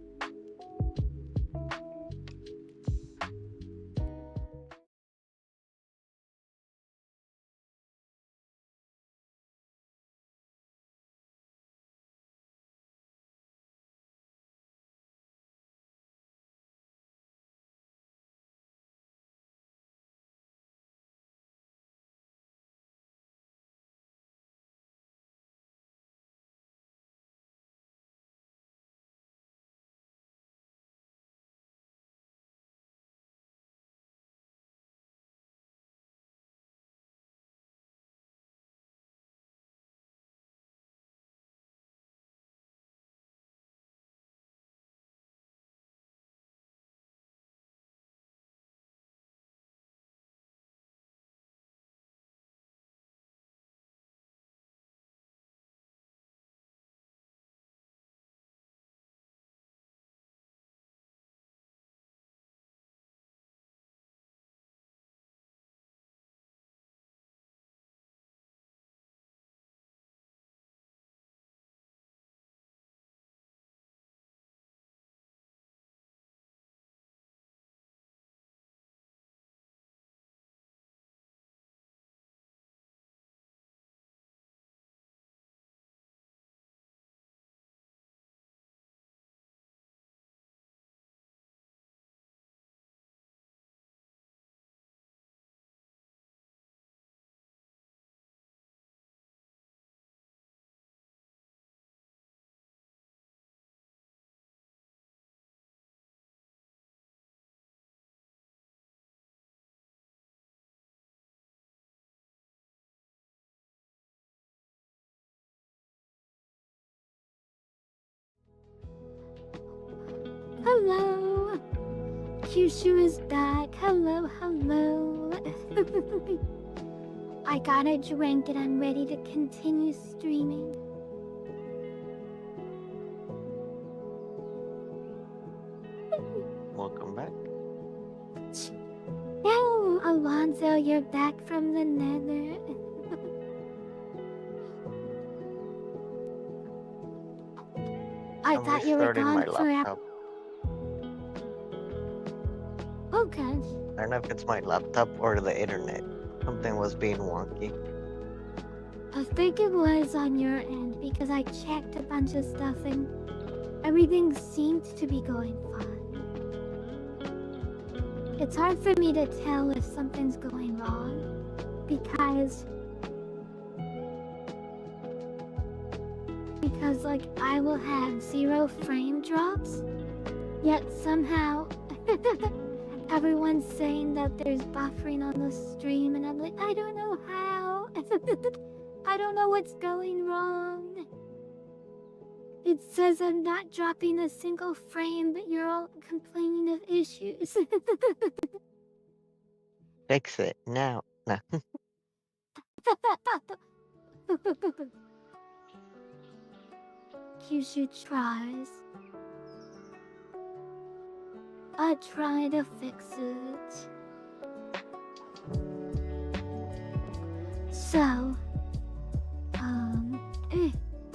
Hello! Kyushu is back. Hello, hello. I got a drink and I'm ready to continue streaming. you're back from the nether. I I'm thought you were restarting my gone for laptop. Oh gosh. I don't know if it's my laptop or the internet. Something was being wonky. I think it was on your end because I checked a bunch of stuff and everything seemed to be going fine. It's hard for me to tell if something's going wrong because like I will have 0 frame drops, yet somehow everyone's saying that there's buffering on the stream and I'm like, I don't know how. I don't know what's going wrong. It says I'm not dropping a single frame, but you're all complaining of issues. Fix it now. No. Kyushu tries. I try to fix it. So,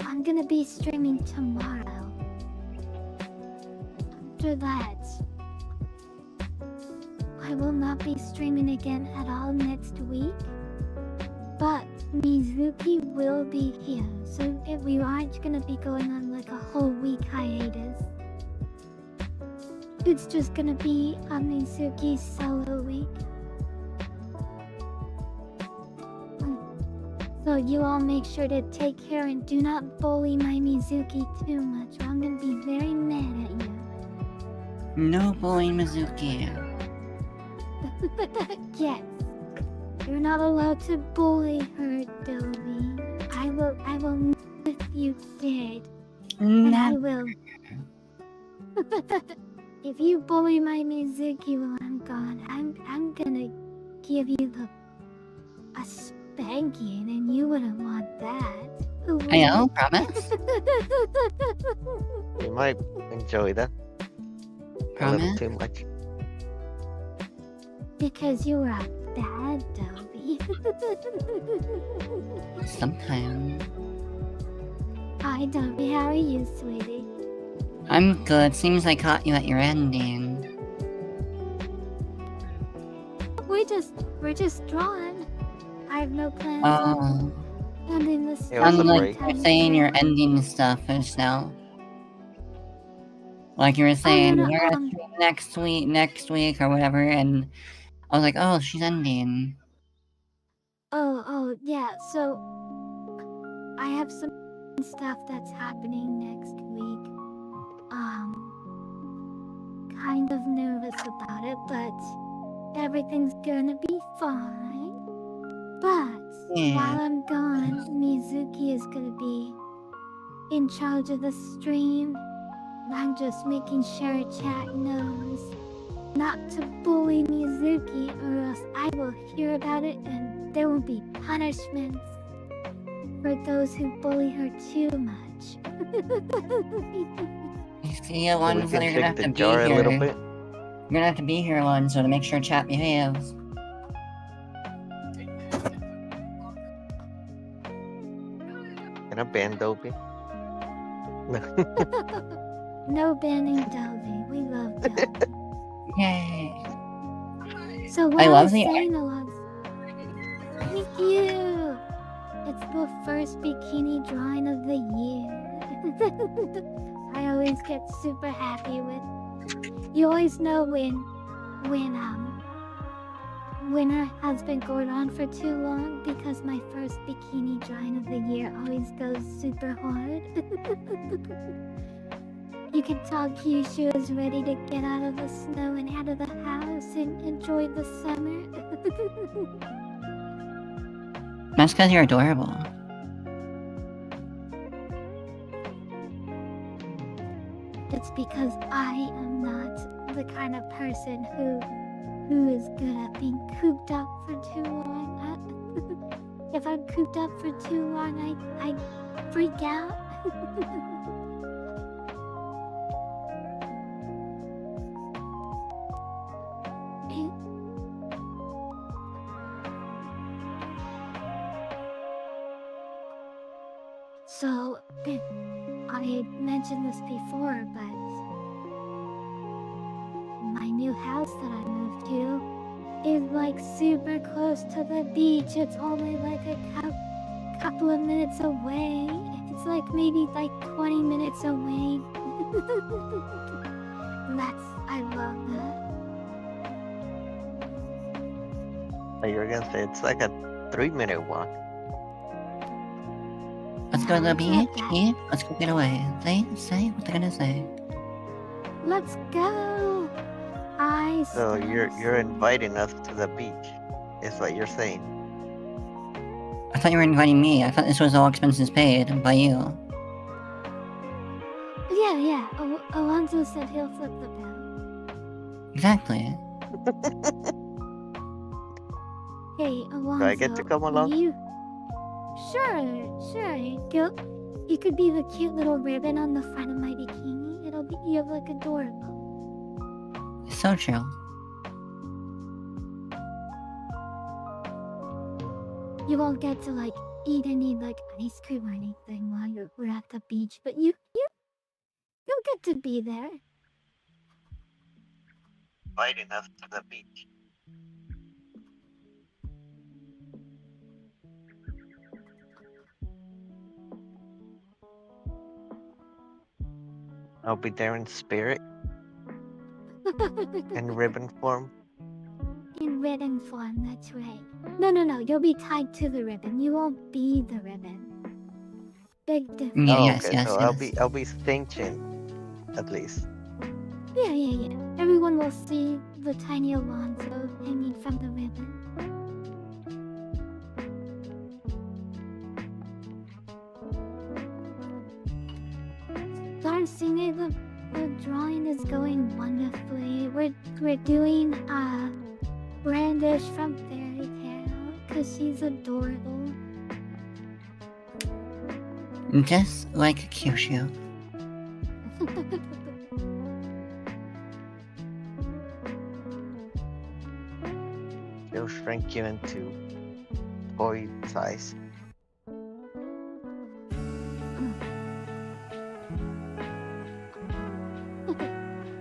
I'm gonna be streaming tomorrow. After that, I will not be streaming again at all next week. But Mizuki will be here, so if we aren't gonna be going on like a whole week hiatus. It's just gonna be a Mizuki solo week. So you all make sure to take care and do not bully my Mizuki too much, or I'm gonna be very mad at you. No bullying Mizuki. Yes. You're not allowed to bully her, Dobby. I will if you did. And I will. If you bully my Mizuki while I'm gone, I'm gonna give you a spanking, and you wouldn't want that. I know, promise. You might enjoy that. Promise? A little too much. Because you were a bad Dobby. Sometimes. Hi Dobby, how are you, sweetie? I'm good. Seems I caught you at your ending. We're just drawing. I have no plans Oh. on ending this. It was a Unlike break. you're saying you're ending stuff just now. Like you were saying, no, we're gonna stream next week or whatever, and I was like, oh, she's ending. Oh, yeah, so I have some stuff that's happening next week. Kind of nervous about it, but everything's gonna be fine. But Yeah. while I'm gone, Mizuki is gonna be in charge of the stream. I'm just making sure chat knows not to bully Mizuki, or else I will hear about it and there will be punishments for those who bully her too much. You see, We one, so can you're gonna shake have the to be jar a here. little bit. You're gonna have to be here one, so to make sure chat behaves. Can I ban Dopey? No banning Dobby. We love Dobby. Yay. So what I I love was the saying a lot. Thank you. It's the first bikini drawing of the year. I always get super happy with. You always know when her husband goes on for too long, because my first bikini drawing of the year always goes super hard. You can tell Kyushu is ready to get out of the snow and out of the house and enjoy the summer. That's because you're adorable. It's because I am not the kind of person who is good at being cooped up for too long. If I'm cooped up for too long, I freak out. So, I mentioned this before, but my new house that I moved to is like super close to the beach. It's only like a couple of minutes away. It's like maybe like 20 minutes away. I love that. You were gonna say it's like a 3-minute walk. Let's go to the No, it's not beach, that. Eve. Let's go get away. Say what they're gonna say. Let's go. So you're inviting us to the beach, is what you're saying. I thought you were inviting me. I thought this was all expenses paid by you. Yeah. Alonso said he'll flip the bill. Exactly. Hey, Alonso. Do I get to come along? Sure. You could be the cute little ribbon on the front of my bikini. You'll look adorable. So true. You won't get to like eat any like ice cream or anything while we're at the beach, but you'll get to be there. Inviting us to the beach. I'll be there in spirit, in ribbon form. In ribbon form, that's right. No, you'll be tied to the ribbon. You won't be the ribbon. Big difference. Yeah, Oh, yes, okay, yes, so yes. I'll be cinching, at least. Yeah. Everyone will see the tiny Alonso hanging from the ribbon. Darcy, the drawing is going wonderfully. We're doing Brandish from Fairy Tale because she's adorable. Just like Kyushu. He'll shrink you into toy size.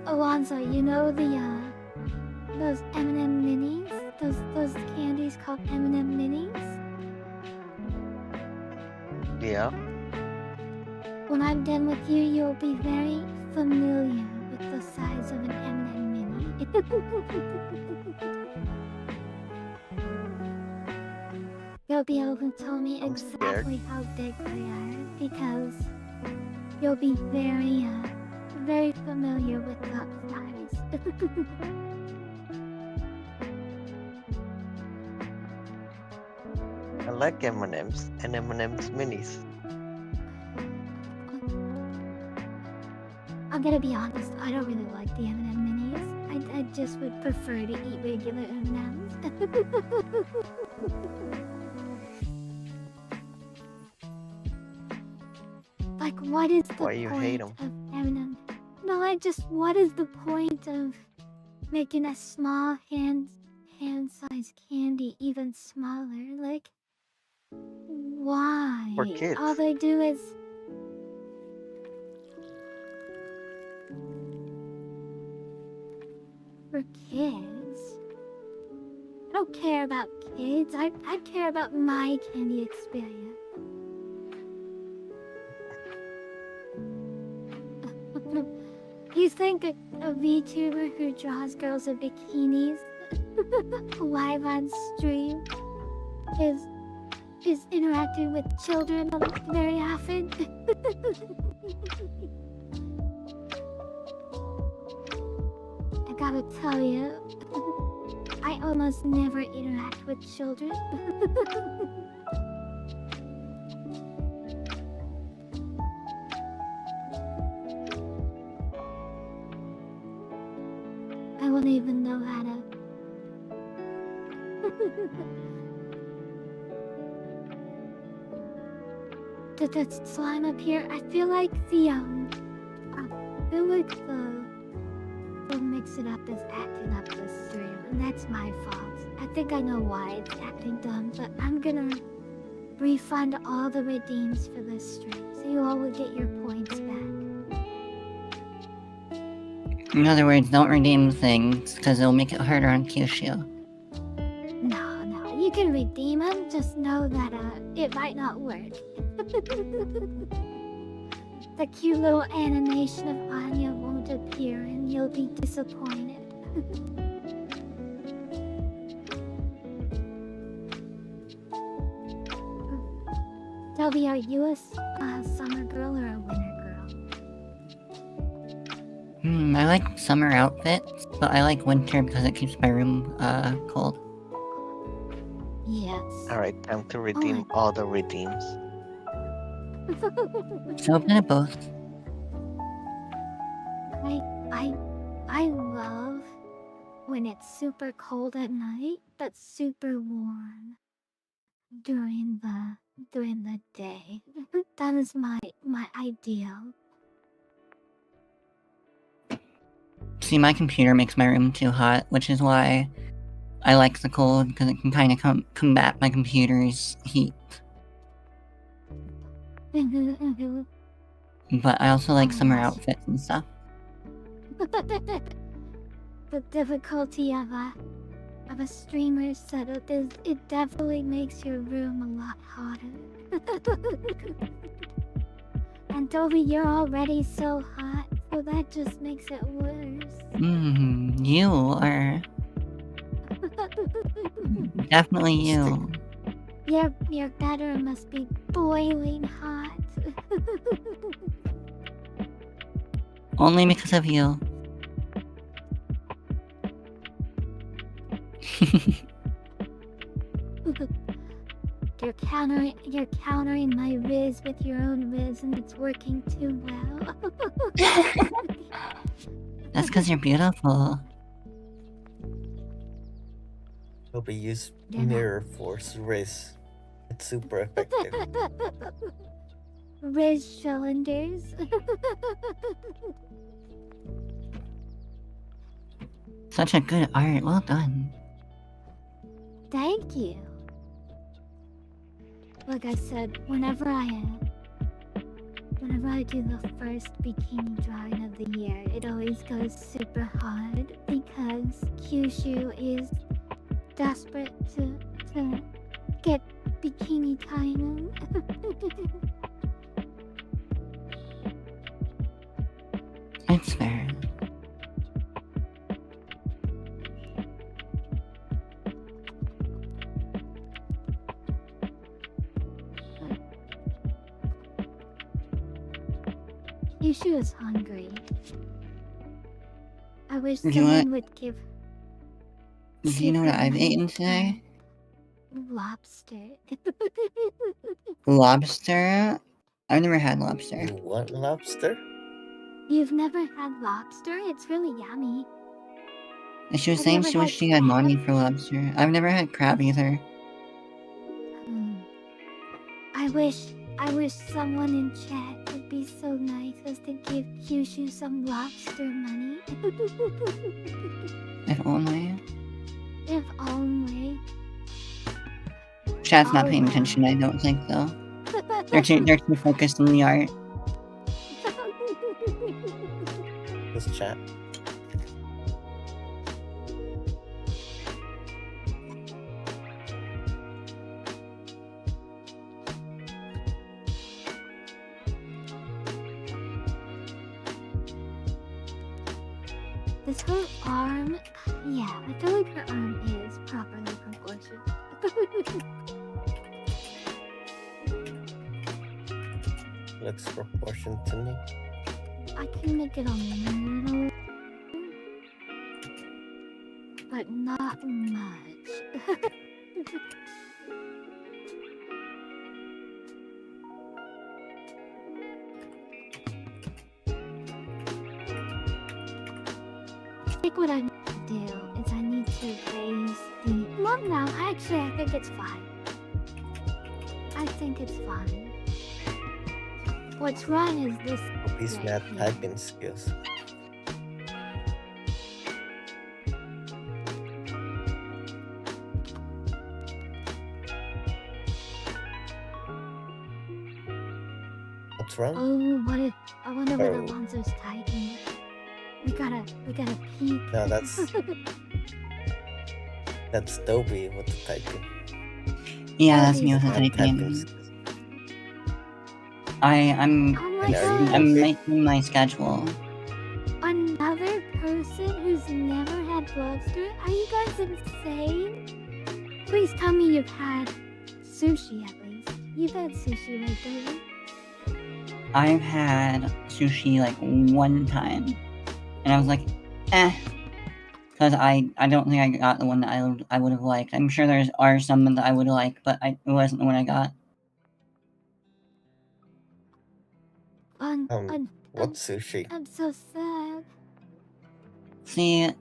Alonso, you know those M&M minis? Those candies called M&M minis? Yeah. When I'm done with you, you'll be very familiar with the size of an M&M mini. You'll be able to tell me I'm exactly how big they are because you'll be very familiar with that size. I like M&Ms and M&Ms minis. I'm gonna be honest, I don't really like the M&M minis. I just would prefer to eat regular M&Ms. Like, what is the Why you point hate of 'em? M&M? No, what is the point of making a small hand-sized candy even smaller? Like, why? For kids. All they do is... For kids? I don't care about kids. I care about my candy experience. You think a VTuber who draws girls in bikinis live on stream is interacting with children very often? I gotta tell you, I almost never interact with children. I wouldn't even know how to... The slime up here, I feel like the Mix It Up is acting up this stream, and that's my fault. I think I know why it's acting dumb, but I'm gonna refund all the redeems for this stream, so you all will get your points back. In other words, don't redeem things, because it'll make it harder on Kyushu. No, you can redeem them, just know that it might not work. The cute little animation of Anya won't appear and you'll be disappointed. Toby, are you a summer girl or a winter girl? I like summer outfits, but I like winter because it keeps my room cold. Yes. Alright, time to redeem all the redeems. So a bit of both. I love when it's super cold at night, but super warm during the day. That is my ideal. See, my computer makes my room too hot, which is why I like the cold, because it can kind of combat my computer's heat. But I also like summer outfits and stuff. The difficulty of a streamer setup is it definitely makes your room a lot hotter. And Toby, you're already so hot, so that just makes it worse. You are definitely you. Your bedroom must be boiling hot. Only because of you. You're countering my riz with your own riz, and it's working too well. That's because you're beautiful. Toby, use Mirror Force Riz. It's super effective. Riz cylinders. Such a good art. Well done. Thank you. Like I said, whenever I do the first bikini drawing of the year, it always goes super hard because Kyushu is desperate to get bikini time. It's fair. Kyushu is hungry. I wish Do you someone would give Do you know what I've her eaten today? lobster. Lobster? I've never had lobster. You want lobster? You've never had lobster? It's really yummy. And she was Have you saying ever she had wished she had money crab? for lobster. I've never had crab either. I wish someone in chat would be so nice as to give Kyushu some lobster money. If only. If only. Chat's not Oh, paying well. attention, I don't think, though. They're too focused on the art. This chat. This her arm, yeah, I feel like her arm is properly proportioned. Looks proportioned to me. I can make it a little, but not much. I think what I need to do is I need to raise the... Well, no, actually, I think it's fine. I think it's fine. What's wrong is this... Toby's right math here. typing skills. What's wrong? Oh, what if I wonder what Oh. Alonso's typing. We gotta peek. No, that's Dobie with the typing. Yeah, that's Dobby's me with the I'm typing. typing. I'm Oh my And are you gosh! I'm okay? making my schedule. Another person who's never had lobster? Are you guys insane? Please tell me you've had sushi at least. You've had sushi, right, Dobby? I've had sushi like one time, and I was like, because I don't think I got the one that I would have liked. I'm sure are some that I would like, but it wasn't the one I got. What sushi? I'm so sad. See, it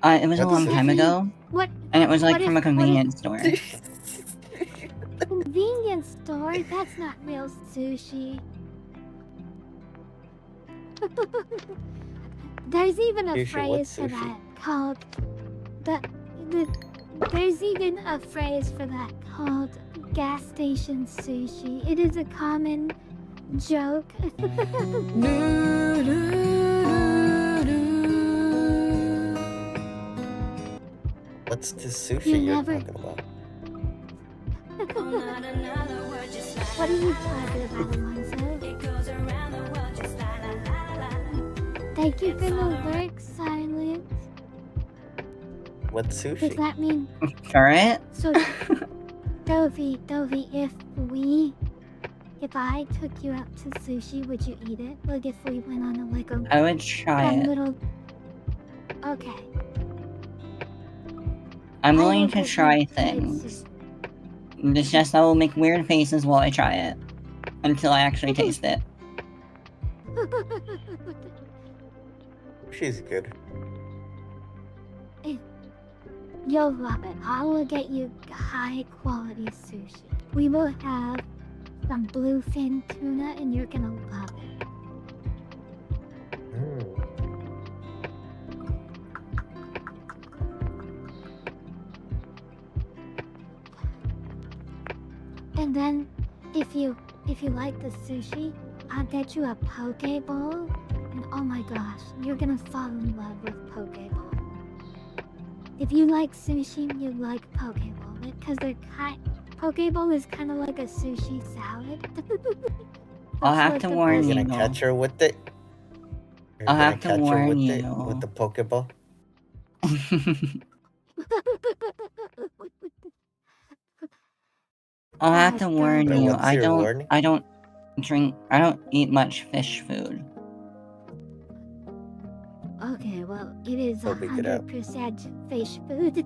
was a What long sushi? time ago, What? and it was like What from if- a convenience store. Convenience store? That's not real sushi. There's even a Sushi, phrase what's for sushi? that called there's even a phrase for that called gas station sushi. It is a common joke. What's the sushi You you're never- talking about? What are you talking about, Alonso? Thank you for the work, Silence. What Does sushi? that mean For it, so? Dovey, if I took you out to sushi, would you eat it? Like if we went on a I would try a it. little. Okay. I'm I willing will to get you try good things. It's just I will make weird faces while I try it until I actually taste it. She's good. You'll love it. I will get you high quality sushi. We will have some bluefin tuna and you're gonna love it. And then if you like the sushi, I'll get you a poke bowl. And oh my gosh, you're gonna fall in love with poke bowl. If you like sushi, you like poke bowl because poke bowl is kind of like a sushi salad. I'll That's have like to the warn best- You're you. gonna catch her with it? You're I'll gonna have to catch her warn with you. it with the Pokeball? I'll have to Gosh, warn Dobby. you. What's your warning? I don't eat much fish food. Okay, well, it is I'll pick it up. 100% fish food.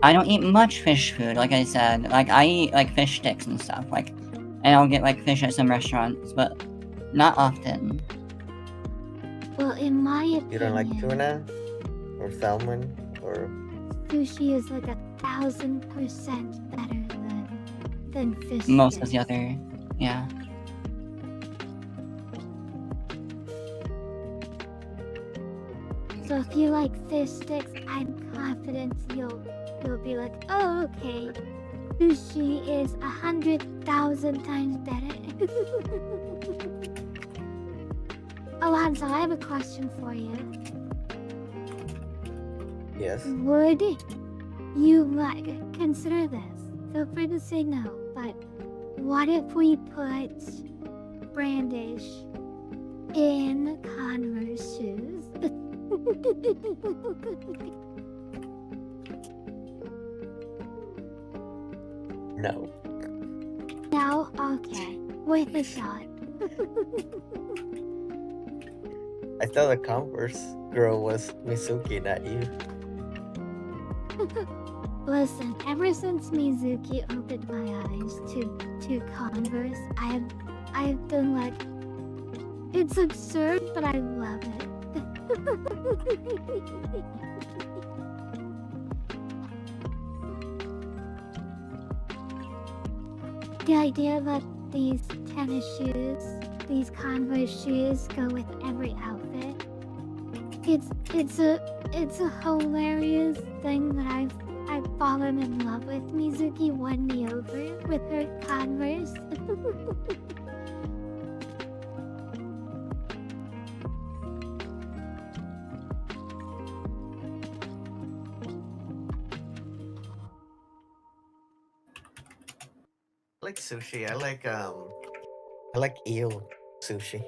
I don't eat much fish food, like I said. Like I eat like fish sticks and stuff, and I'll get like fish at some restaurants, but not often. Well, in my opinion, You don't like tuna? Or salmon? Or sushi is like 1,000% better than fish. Most of sticks. the other, yeah. So if you like fish sticks, I'm confident you'll be like, oh, okay. Sushi is 100,000 times better. Alonso, I have a question for you. yes? Would you consider this? Feel free to say no, but what if we put Brandish in Converse shoes? No. No? Okay. With a shot. I thought the Converse girl was Mizuki, not you. Listen, ever since Mizuki opened my eyes to Converse, I've been like, it's absurd, but I love it. The idea that these tennis shoes, these Converse shoes, go with every outfit. It's a hilarious thing that I've fallen in love with. Mizuki won me over with her Converse. like sushi. I like eel sushi.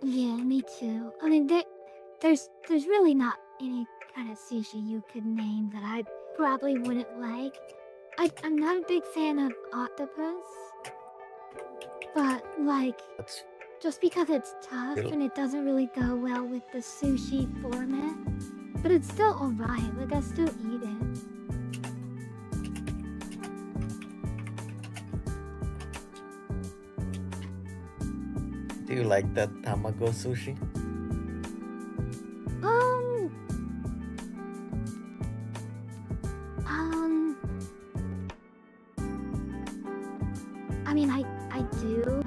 Yeah, me too. I mean, there's really not any kind of sushi you could name that I probably wouldn't like. I'm not a big fan of octopus, but like, That's just because it's tough Really? and it doesn't really go well with the sushi format, but it's still alright. Like, I still eat it. Do you like the tamago sushi? Um, I mean, I do.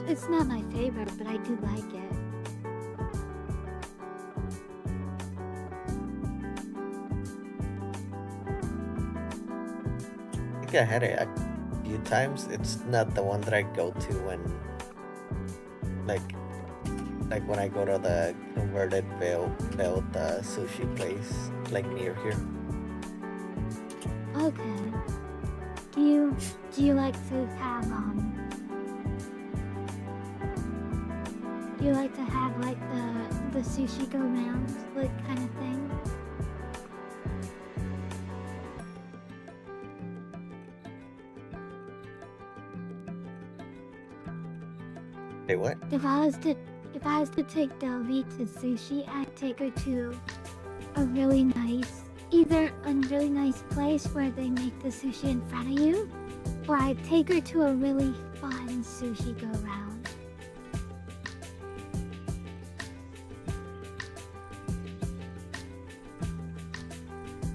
It's not my favorite, but I do like it. I think I had it a few times. It's not the one that I go to when, like when I go to the converted built sushi place, like near here. Okay. Do you like to have do you like to have like the sushi go round like kind of thing? Hey, what? If I was to take Delvi to sushi, I'd take her to a really nice, either a really nice place where they make the sushi in front of you, or I'd take her to a really fun sushi go round.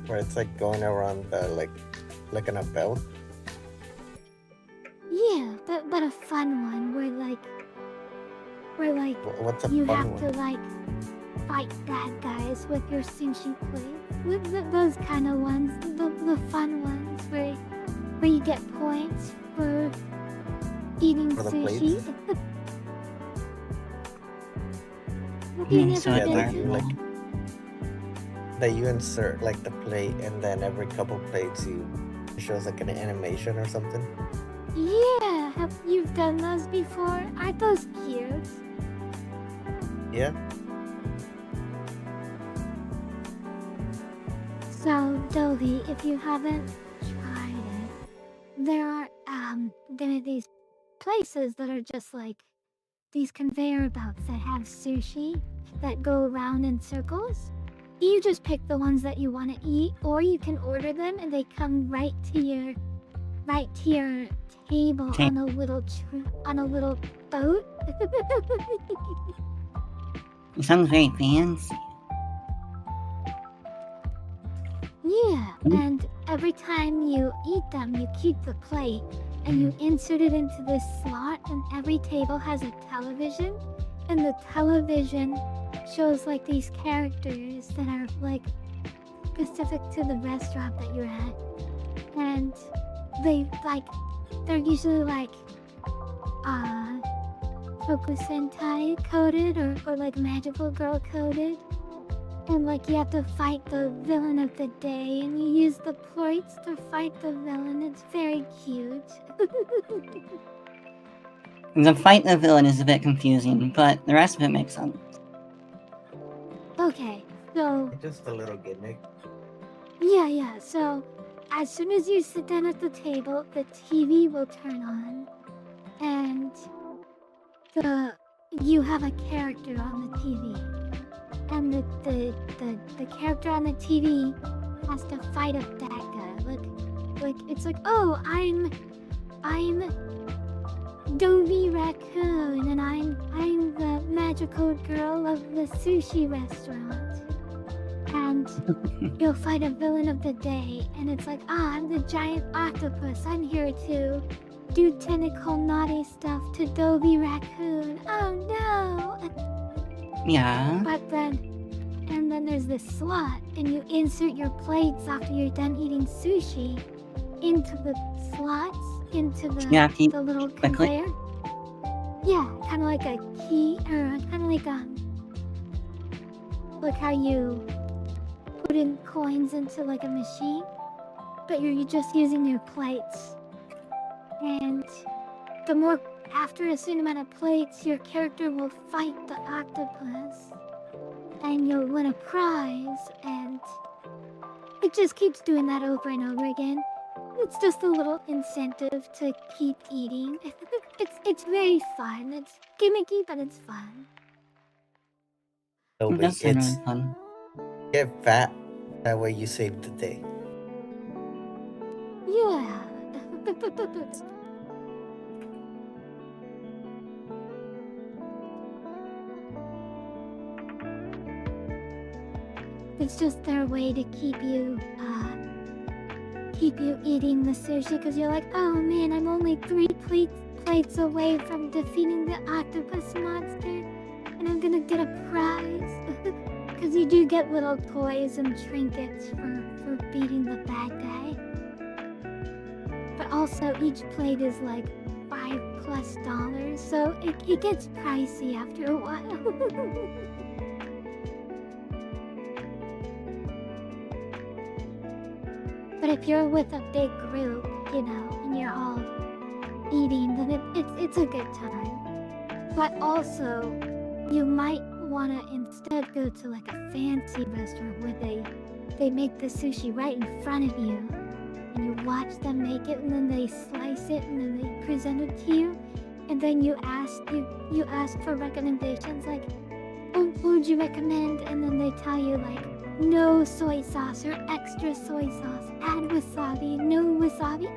Where it's like going around the like on a belt. Yeah, but a fun one where like What's a you fun have one? to like fight bad guys with your sushi plate. With those kind of ones, the fun ones where you get points for eating For the sushi. plates? Have you So never Yeah, been to like that you insert like the plate, and then every couple plates it shows like an animation or something. Yeah, have you done those before? Aren't those cute? Yeah. So, Dovey, if you haven't tried it, there are these places that are just like these conveyor belts that have sushi that go around in circles. You just pick the ones that you want to eat, or you can order them and they come right to your table on a little boat. It sounds very fancy. Yeah, and every time you eat them, you keep the plate and you insert it into this slot, and every table has a television, and the television shows like these characters that are like specific to the restaurant that you're at, and they're usually like Toku Sentai coded or like Magical Girl coded. And like you have to fight the villain of the day, and you use the plates to fight the villain. It's very cute. The fight the villain is a bit confusing, but the rest of it makes sense. Okay, so Just a little gimmick. yeah. So as soon as you sit down at the table, the TV will turn on, and you have a character on the TV. And the character on the TV has to fight a bad guy. Like it's like, oh, I'm Dovey Raccoon, and I'm the magical girl of the sushi restaurant. And you'll fight a villain of the day, and it's like, I'm the giant octopus. I'm here to do tentacle naughty stuff to Dovey Raccoon. Oh no! Yeah. But then there's this slot, and you insert your plates after you're done eating sushi into the slots, into the, Yeah, the little quickly. conveyor. Yeah, kind of like a key, or kind of like how you put in coins into like a machine. but you're just using your plates. And the more, after a certain amount of plates, your character will fight the octopus. And you'll win a prize, and it just keeps doing that over and over again. It's just a little incentive to keep eating. It's very fun. It's gimmicky, but it's fun. Toby, That sounds it's really fun. get fat. That way you save the day. Yeah. It's just their way to keep you eating the sushi, because you're like, oh man, I'm only 3 plates away from defeating the octopus monster, and I'm gonna get a prize. Because you do get little toys and trinkets for beating the bad guy. But also each plate is like $5+, so it gets pricey after a while. But if you're with a big group, you know, and you're all eating, then it's a good time. But also, you might want to instead go to like a fancy restaurant where they make the sushi right in front of you, and you watch them make it, and then they slice it, and then they present it to you, and then you ask for recommendations like, what would you recommend? And then they tell you like, no soy sauce or extra soy sauce, add wasabi, no wasabi.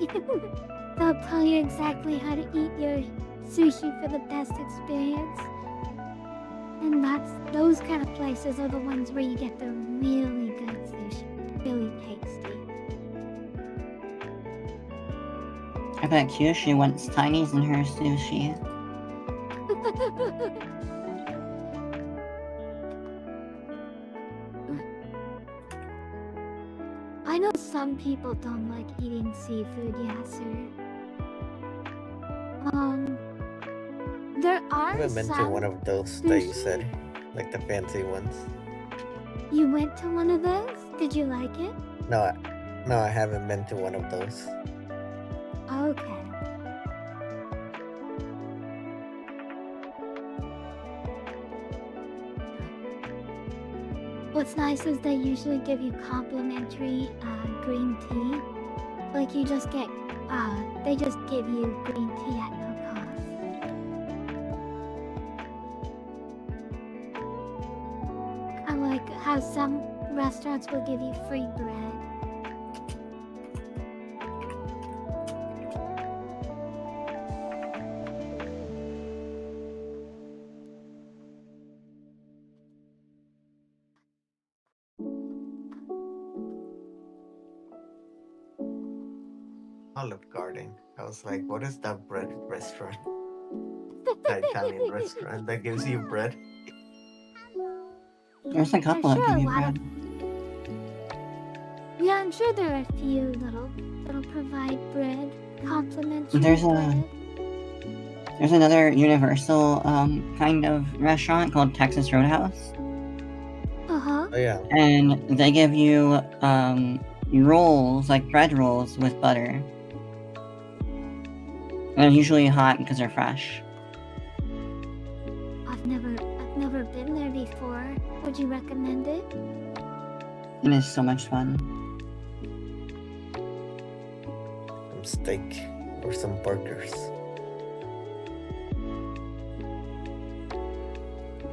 They'll tell you exactly how to eat your sushi for the best experience. And those kind of places are the ones where you get the really good sushi, really tasty. I bet Kyoshi wants tinies in her sushi. I know some people don't like eating seafood, Yasser. There I are haven't been to some. one of those that you said, like the fancy ones. You went to one of those? Did you like it? No, I haven't been to one of those. Okay. What's nice is they usually give you complimentary green tea. Like you just get, they just give you green tea at no cost. I like how some restaurants will give you free bread. Olive Garden. I was like, what is that bread restaurant? The Italian restaurant that gives you bread? There's a couple that sure give a you lot bread. Yeah, I'm sure there are a few that'll provide bread, complimentary There's bread. There's another Universal kind of restaurant called Texas Roadhouse, Uh-huh. Oh yeah. and they give you rolls, like bread rolls with butter. And they're usually hot because they're fresh. I've never been there before. Would you recommend it? It is so much fun. Some steak or some burgers.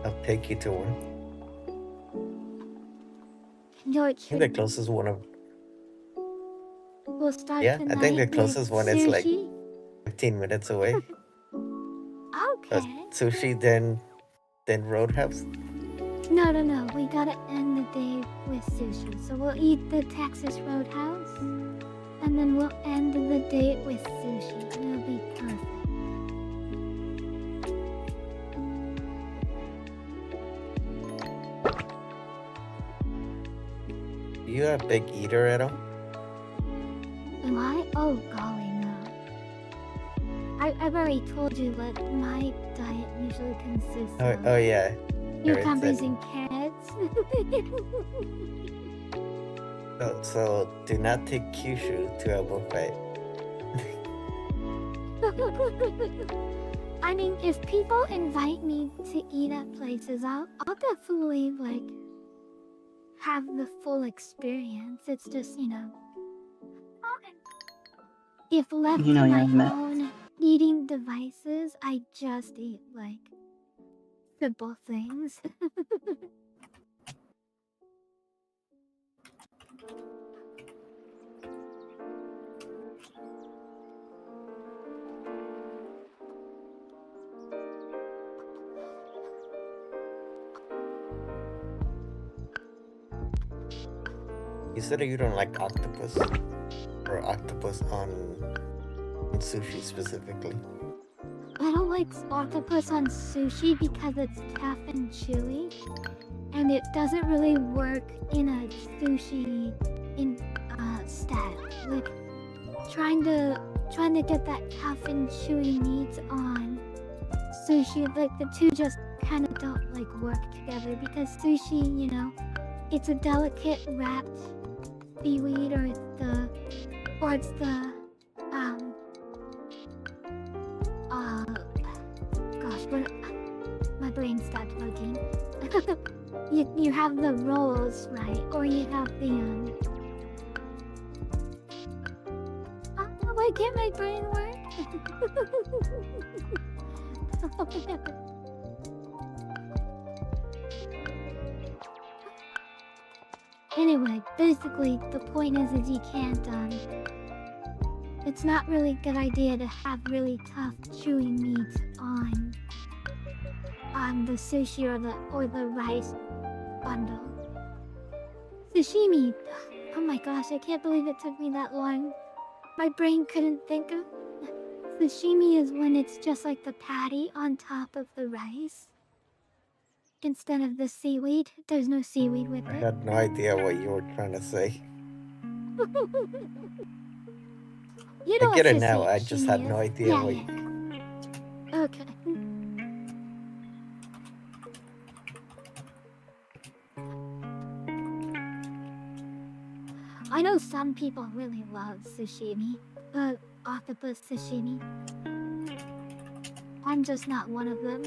I'll take you to one. No, it I think the should. closest one of We'll start yeah, the I think the night closest with one is like sushi. 15 minutes away. Okay. Sushi, then Roadhouse. No. We gotta end the day with sushi. So we'll eat the Texas Roadhouse, and then we'll end the day with sushi. It'll be perfect. You a big eater at all? Am I? Oh golly, no. I've already told you what my diet usually consists of. Oh yeah. Cucumbers Carrots and carrots. So do not take Kyushu to a buffet. I mean, if people invite me to eat at places, I'll definitely like have the full experience. It's just, if left You to know, my young man. own eating devices, I just eat like simple things. You said you don't like octopus, or octopus on sushi specifically. I don't like octopus on sushi because it's tough and chewy, and it doesn't really work in a sushi stead. Like trying to get that tough and chewy meat on sushi, like the two just kind of don't like work together because sushi, it's a delicate wrapped seaweed, or it's the gosh, what, my brain stopped working. you have the rolls, right? Or you have the why can't my brain work? Anyway, basically the point is you can't it's not really a good idea to have really tough chewy meat on the sushi or the rice bundle. Sashimi. Oh my gosh, I can't believe it took me that long. My brain couldn't think of. Sashimi is when it's just like the patty on top of the rice instead of the seaweed. There's no seaweed with I it. had no idea what you were trying to say. You know I get what it now. I just sashimi had no is. idea what. Yeah. Okay. I know some people really love sashimi, octopus sashimi. I'm just not one of them.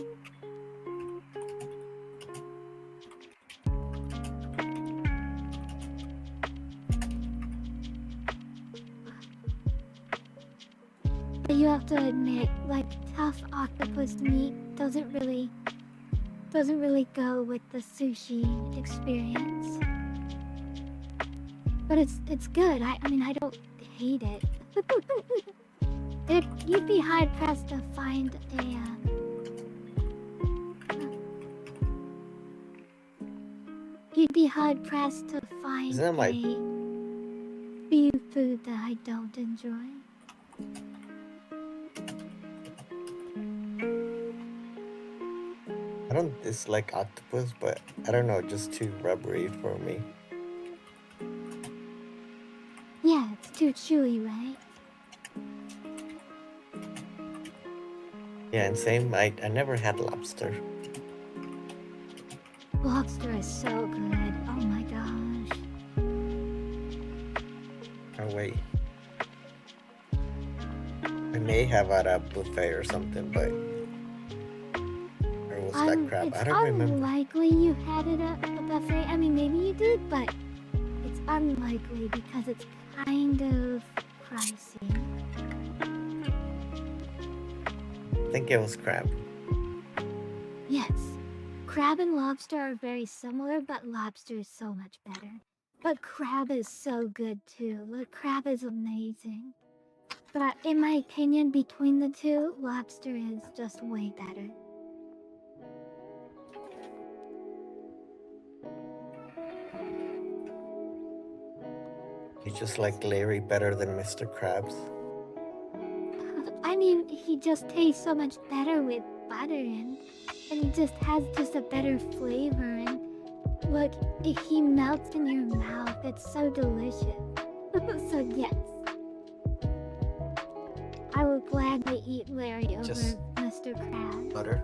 But you have to admit, like, tough octopus meat doesn't really go with the sushi experience. But it's good. I mean, I don't hate it. You'd be hard pressed to find a you'd be hard pressed to find Isn't that my- a seafood that I don't enjoy. I don't dislike octopus, but I don't know, just too rubbery for me. Yeah, it's too chewy, right? Yeah, and same, I never had lobster. Lobster is so good. Oh my gosh. Oh wait. I may have at a buffet or something, but or was that crab? It's I don't remember. unlikely you had it at a buffet. I mean, maybe you did, but it's unlikely because it's kind of pricey. I think it was crab. Yes. Crab and lobster are very similar, but lobster is so much better. But crab is so good too. Look, crab is amazing. But in my opinion, between the two, lobster is just way better. You just like Larry better than Mr. Krabs. I mean, he just tastes so much better with butter and he just has just a better flavor and look, he melts in your mouth. It's so delicious. So yes. I would gladly eat Larry over Just Mr. Krabs. Butter?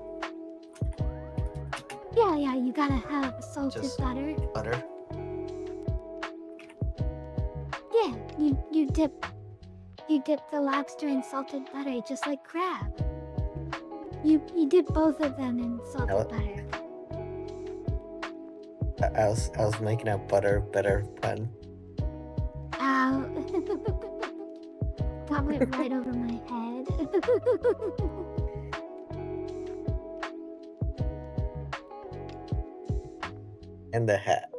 Yeah, you gotta have salted Just butter. Butter? you dip the lobster in salted butter just like crab. You dip both of them in salted butter. I was making a better pun. Ow. That went right over my head. And the hat.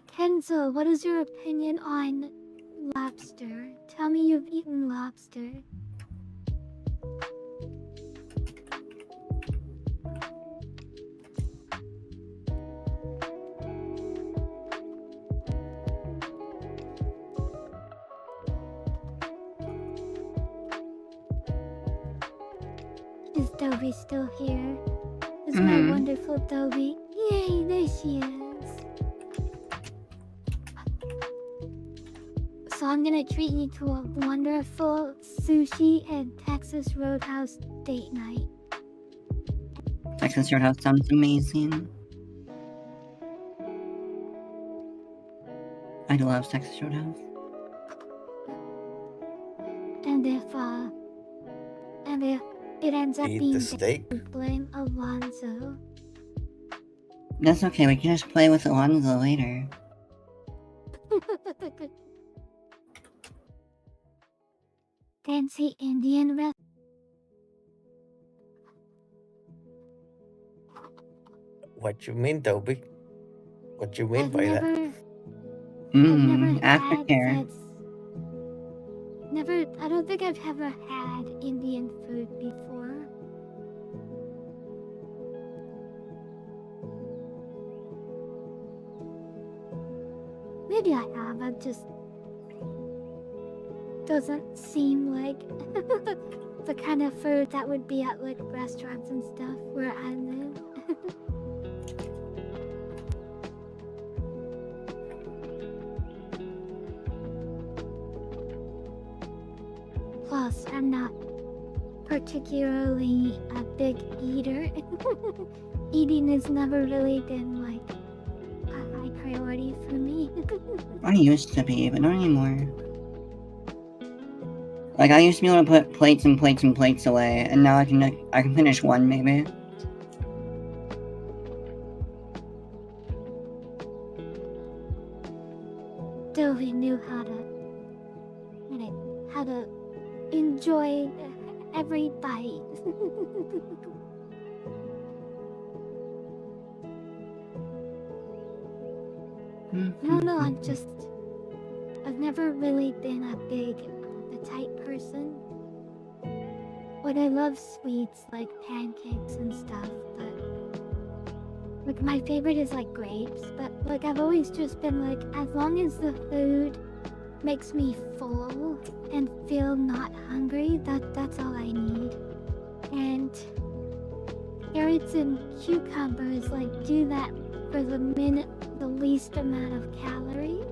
Kenzo, what is your opinion on lobster? Tell me you've eaten lobster. Is Dobie still here? Is my wonderful Dobie? Yay, there she is. So I'm gonna treat you to a wonderful sushi and Texas Roadhouse date night. Texas Roadhouse sounds amazing. I love Texas Roadhouse. And if it ends up Eat being the steak. blame Alonzo. That's okay, we can just play with Alonzo later. Fancy Indian restaurant. What you mean, Dobie? What you mean by that? I've never aftercare. had I don't think I've ever had Indian food before. Maybe I have, it just doesn't seem like the kind of food that would be at like restaurants and stuff where I live. Plus, I'm not particularly a big eater. Eating has never really been like a high priority for me. I used to be, but not anymore. Like, I used to be able to put plates and plates and plates away, and now I can finish one, maybe. Dovey knew how to enjoy every bite. I don't know, I've never really been a big appetite person. Like, I love sweets like pancakes and stuff, but like my favorite is like grapes, but like I've always just been like, as long as the food makes me full and feel not hungry, that's all I need. And carrots and cucumbers like do that for the least amount of calories.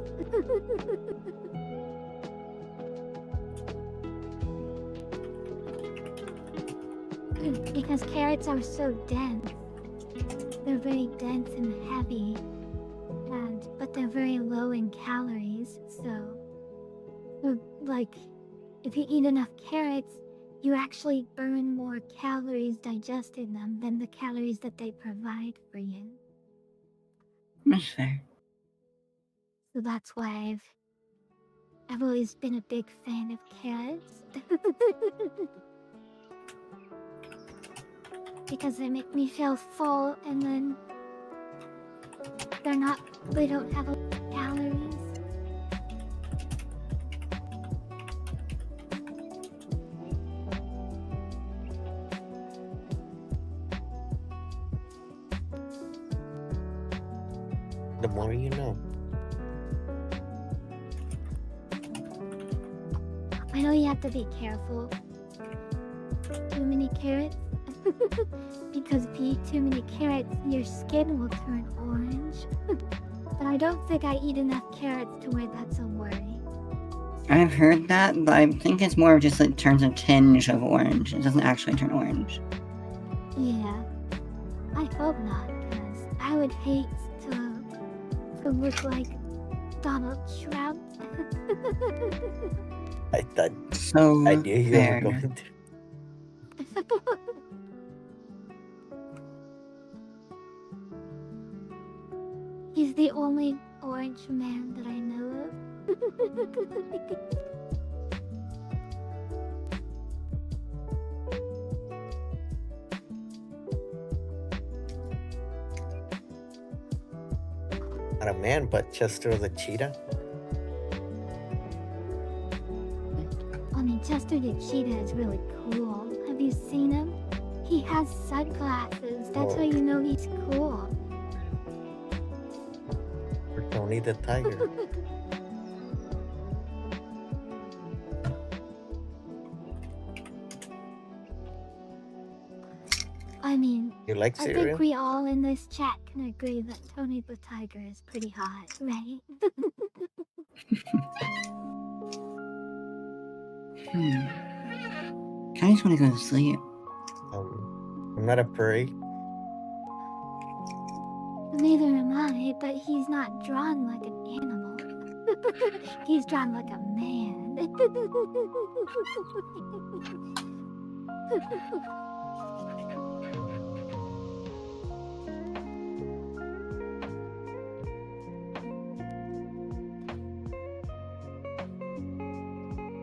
Because carrots are so dense. They're very dense and heavy, but they're very low in calories, so like if you eat enough carrots, you actually burn more calories digesting them than the calories that they provide for you. That's fair. So that's why I've always been a big fan of carrots. Because they make me feel full, and then they don't have a lot of calories. The more you know. I know you have to be careful. Too many carrots. Because if you eat too many carrots, your skin will turn orange. But I don't think I eat enough carrots to where that's a worry. I've heard that, but I think it's more of just it turns a tinge of orange. It doesn't actually turn orange. Yeah. I hope not, because I would hate to look like Donald Trump. I thought So I knew you were fair. going to. He's the only orange man that I know of. Not a man, but Chester the cheetah. I mean, Chester the cheetah is really cool. Have you seen him? He has sunglasses. That's how you know he's cool. Or Tony the tiger. I mean, You like I cereal? think we all in this chat can agree that Tony the Tiger is pretty hot, right? I just want to go to sleep. I'm not a furry. Neither am I, but he's not drawn like an animal. He's drawn like a man.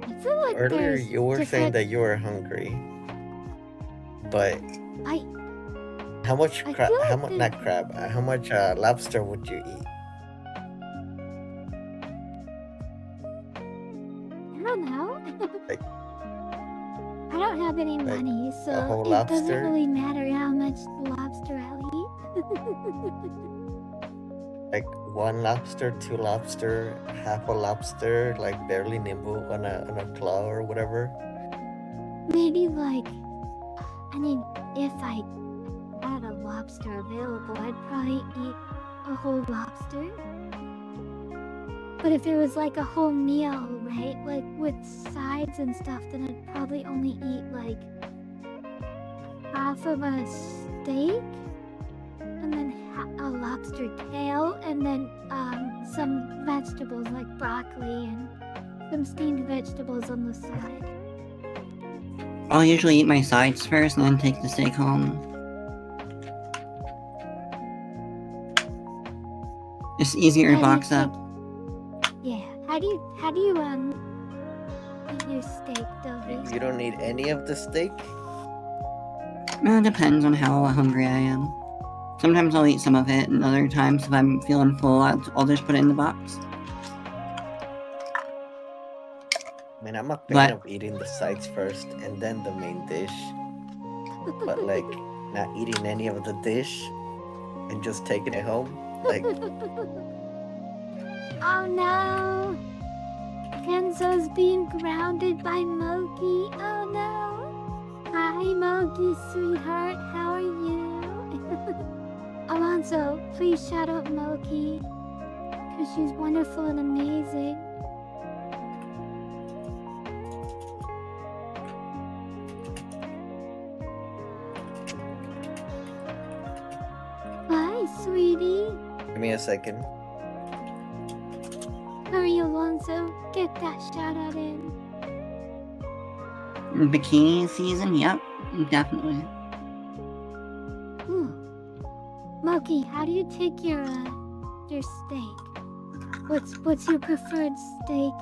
I feel like Earlier there's you were saying different- that you were hungry, but I how much I crab? feel How like much? the- Not crab. How much lobster would you eat? don't know. Like- I don't have any like money, so whole it lobster? doesn't really matter how much lobster I'll eat. Like one lobster, two lobster, half a lobster, like barely nibble on a claw or whatever. Maybe like, I mean, if I had a lobster available, I'd probably eat a whole lobster. But if it was like a whole meal, right, like with sides and stuff, then I'd probably only eat like half of a steak, and then a lobster tail, and then some vegetables like broccoli and some steamed vegetables on the side. I'll usually eat my sides first and then take the steak home. It's easier to How do you box up. Yeah. How do you eat your steak, Dovey? You don't need any of the steak. It depends on how hungry I am. Sometimes I'll eat some of it, and other times, if I'm feeling full, I'll just put it in the box. I mean, I'm a fan But- of eating the sides first and then the main dish, but like not eating any of the dish and just taking it home. Like, Oh no! Kenzo's being grounded by Moki. Oh no! Hi Moki, sweetheart. How are you? Alonso, please shout out Moki, because she's wonderful and amazing. Hi, sweetie. give me a second. Hurry, Alonso. Get that shout out in. Bikini season? Yep, definitely. Ooh. Moki, how do you take your steak? What's your preferred steak?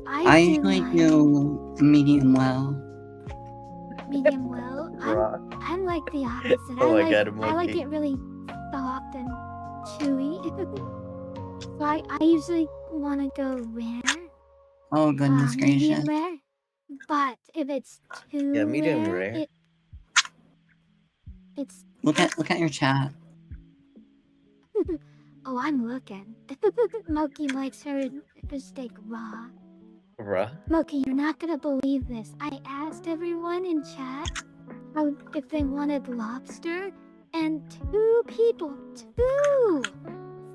I do usually mine do medium well. medium well. Raw. I'm like the opposite. Oh my I God, like Moki. it really soft and chewy. So I usually want to go rare. Oh, goodness Medium gracious. rare. But if it's too Yeah, medium rare. it's Look at your chat. oh, I'm looking. Moki likes her steak raw. Raw. Moki, you're not gonna believe this. I asked everyone in chat if they wanted lobster, and 2 people, 2,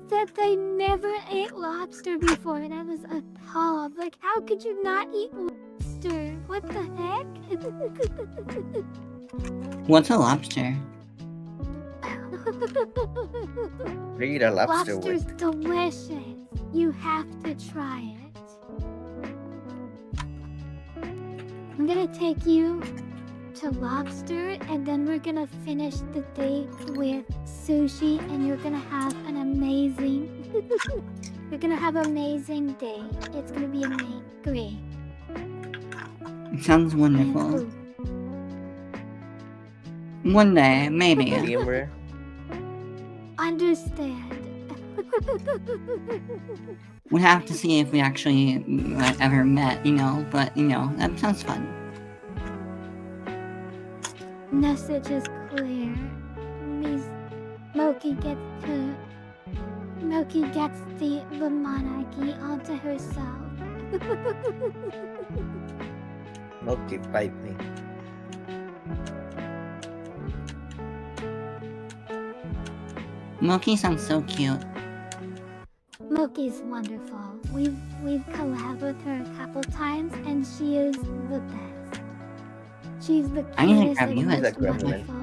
said they never ate lobster before, and I was appalled. Like, how could you not eat lobster? What the heck? What's a lobster? eat a lobster Lobster's with. delicious. You have to try it. I'm gonna take you to lobster, and then we're gonna finish the date with sushi, and you're gonna have an amazing you're gonna have an amazing day. It's gonna be great. It sounds And wonderful. food. One day, maybe. Medium rare. Understand. We'd have to see if we actually ever met, but that sounds fun. Message is clear. Miss Moki gets the monarchy onto herself. Milky, bite me. Moki sounds so cute. Moki's wonderful. We've collabed with her a couple times, and she is the best. She's the I need to cutest grab and you most that gremlin. wonderful.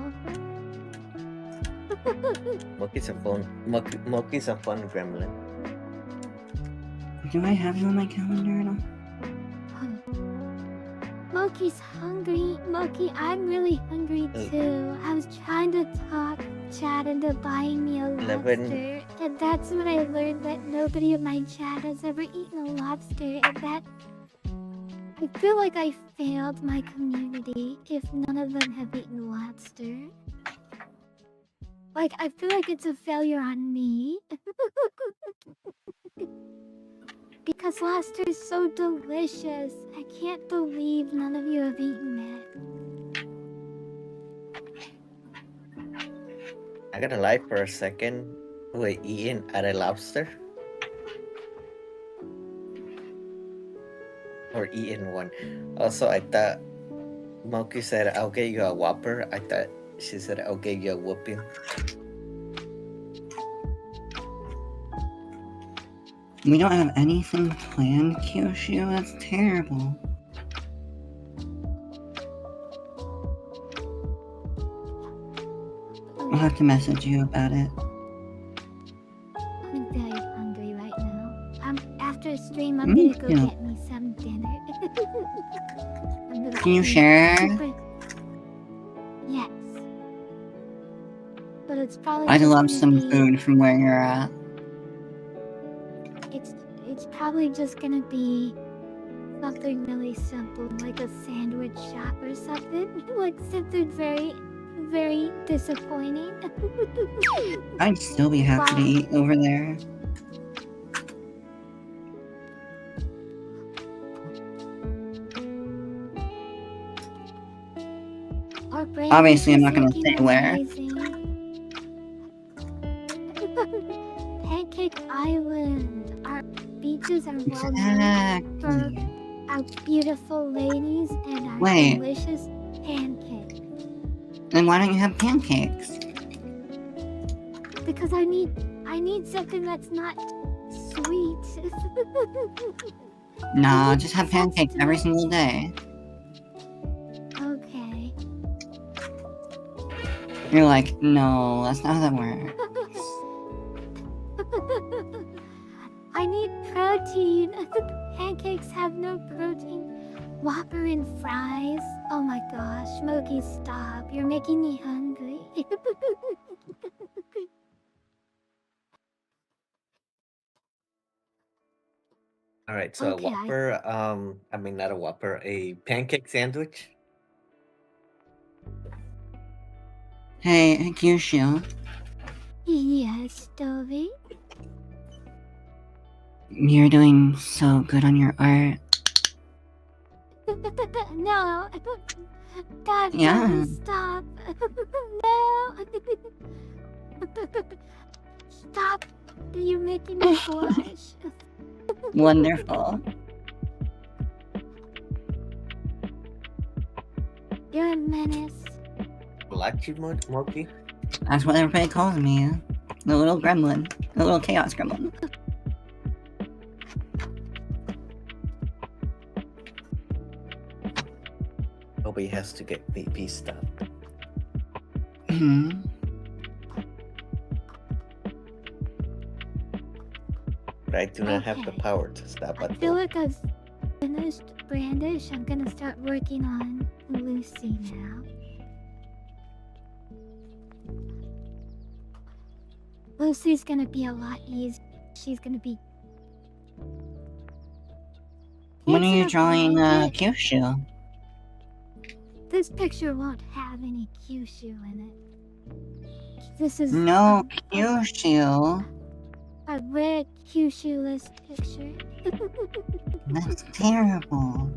Milky's a fun gremlin. Do I have you on my calendar at all? Moki's hungry. Moki, I'm really hungry too. I was trying to talk Chad into buying me a 11. lobster, and that's when I learned that nobody in my chat has ever eaten a lobster, and that I feel like I failed my community if none of them have eaten lobster. Like, I feel like it's a failure on me. Because lobster is so delicious. I can't believe none of you have eaten it. I gotta lie for a second. Wait, eating at a lobster? Or eating one. Also, I thought Moki said, I'll get you a Whopper. I thought she said, I'll get you a whooping. We don't have anything planned, Kyoshu. That's terrible. I'll have to message you about it. I'm very hungry right now. After stream, I'm Me gonna go too. get me some dinner. I'm gonna Can you be share? Yes. But it's probably I'd just love gonna some be... food from where you're at. It's probably just gonna be something really simple, like a sandwich shop or something. Like something very, very disappointing. I'd still be happy to eat over there. Our brain Obviously, I'm is not gonna looking say where. amazing. Pancake Island. Our beaches are well known for Exactly. our beautiful ladies and our Wait. delicious pancakes. Then why don't you have pancakes? Because I need something that's not sweet. Nah, just have pancakes every single day. Okay. You're like, no, that's not how that works. I need protein. Pancakes have no protein. Whopper and fries. Oh my gosh, Smokey, stop. You're making me hungry. Alright, so Okay, a Whopper, I mean not a Whopper, a pancake sandwich. Hey, Kyushu, Yes, Dovey. you're doing so good on your art. No. God, Yeah. Dovey, stop. No. Stop. You're making me blush. Wonderful. You're a menace. Like you, Moki? That's what everybody calls me. The little gremlin. The little chaos gremlin. Nobody has to get BP stuff. Hmm. but I do not have the Okay. power to stop I at feel door. like I've finished Brandish. I'm gonna start working on Lucy now. Lucy's gonna be a lot easier. She's gonna be. When are It's you in a drawing blanket. Kyushu? This picture won't have any Kyushu in it. This is No, Kyushu. a red Kyushu-less picture. That's terrible.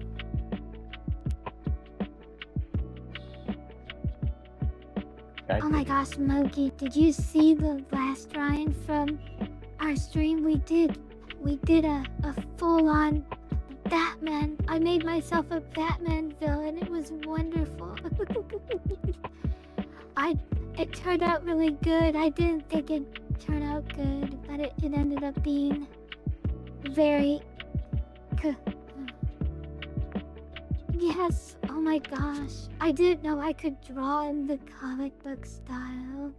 Oh my gosh, Moki, did you see the last drawing from our stream? We did a full-on Batman. I made myself a Batman villain. It was wonderful. It turned out really good. I didn't think it'd turn out good, but it ended up being very... Yes, oh my gosh. I didn't know I could draw in the comic book style.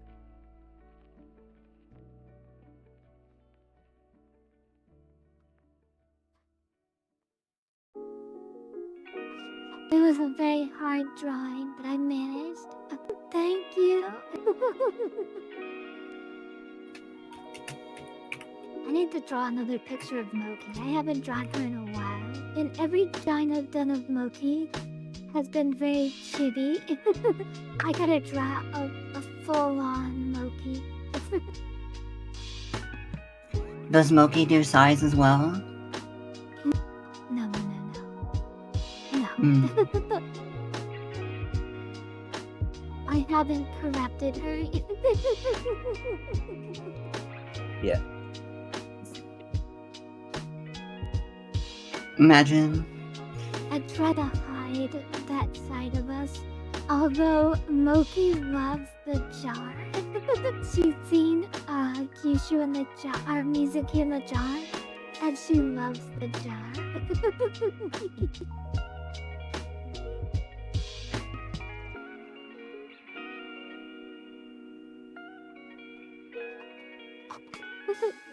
It was a very hard drawing, but I managed. Thank you. I need to draw another picture of Moki. I haven't drawn her in a while. And every drawing I've done of Moki has been very chibi. I gotta draw a full-on Moki. Does Moki do size as well? No. Mm. I haven't corrupted her. Yeah. Imagine. I try to hide that side of us. Although Moki loves the jar. She's seen Kyushu in the jar, or Mizuki in the jar, and she loves the jar.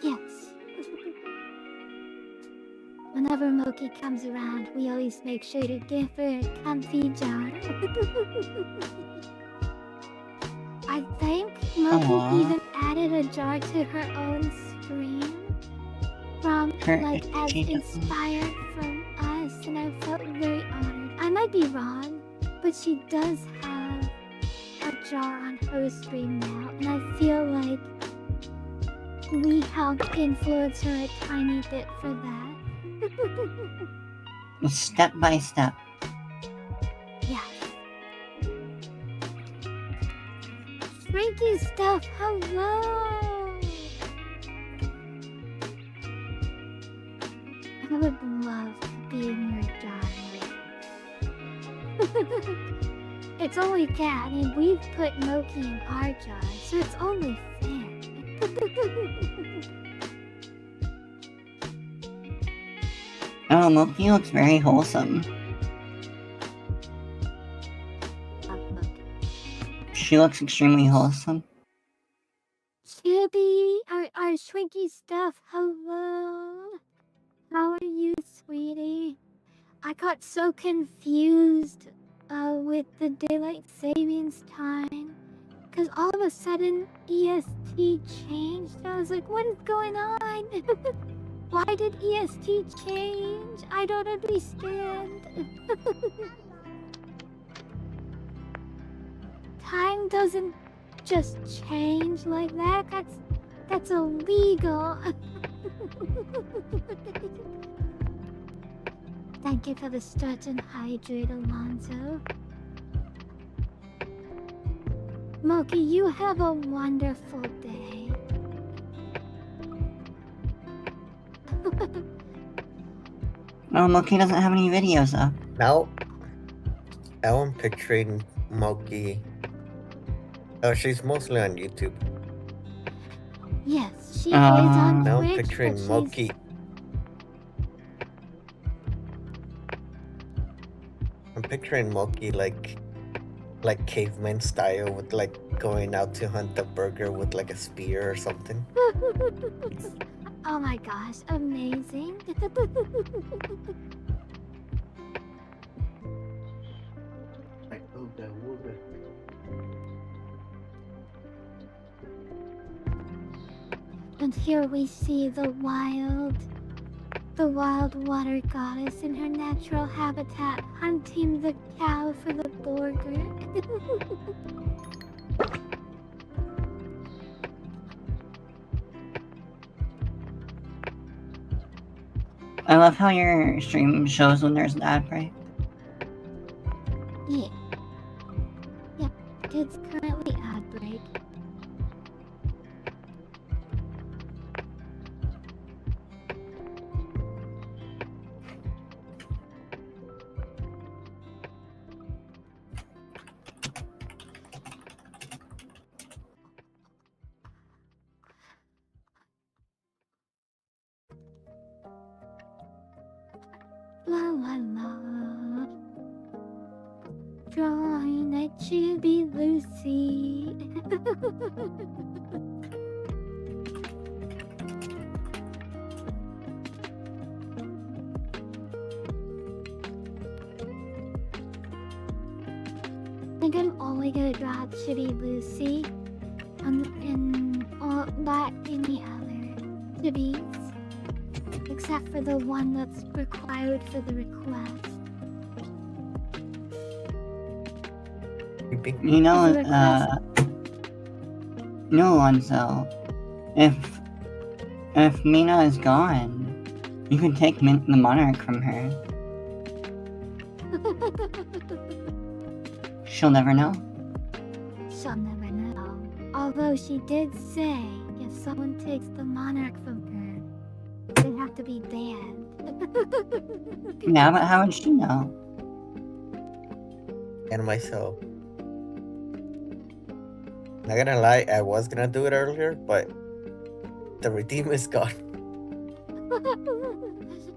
Yes. Whenever Moki comes around, we always make sure to give her a comfy jar. I think Moki Aww. even added a jar to her own stream. From, like, as inspired from us, and I felt very honored. I might be wrong, but she does have a jar on her stream now, and I feel like we helped influence her a tiny bit for that. Step by step. Yes. Frankie stuff, hello! I would love to be in your jar. It's only cat, and we've put Moki in our jar, so it's only fair. Oh, Moki looks very wholesome. Love Moki. She looks extremely wholesome. Chibi, our Shrinky stuff, hello. How are you, sweetie? I got so confused with the daylight savings time, because all of a sudden EST changed. I was like, what is going on? Why did EST change? I don't understand. Time doesn't just change like that. That's illegal. Thank you for the stretch and hydrate, Alonzo. Moki, you have a wonderful day. Oh, Moki doesn't have any videos up. Now I'm picturing Moki. Oh, she's mostly on YouTube. Yes, she is on Now Twitch, I'm picturing but she's... Moki. I'm picturing Moki like caveman style, with like going out to hunt a burger with like a spear or something. Oh my gosh, amazing. And here we see the wild water goddess in her natural habitat hunting the cow for the burger. I love how your stream shows when there's an ad break. Yeah. Yep, it's currently ad break. La la la. Drawing that chibi Lucy. I think I'm only gonna draw Chibi Lucy and not any other chibis, except for the one that's required for the request. You know, As a request. no, Lonzo. If Mina is gone, you can take the monarch from her. She'll never know. She'll never know. Although she did say if someone takes the monarch from her, they have to be banned. Yeah, but how would she know? And myself. Not gonna lie, I was gonna do it earlier, but the redeem is gone.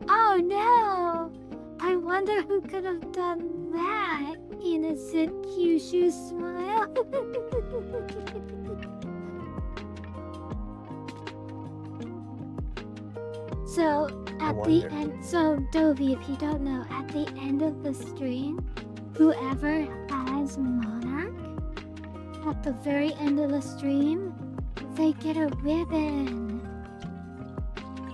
Oh no! I wonder who could have done that. Innocent Kyushu smile. So at the end, so Dovey, if you don't know, at the end of the stream, whoever has Monarch, at the very end of the stream, they get a ribbon.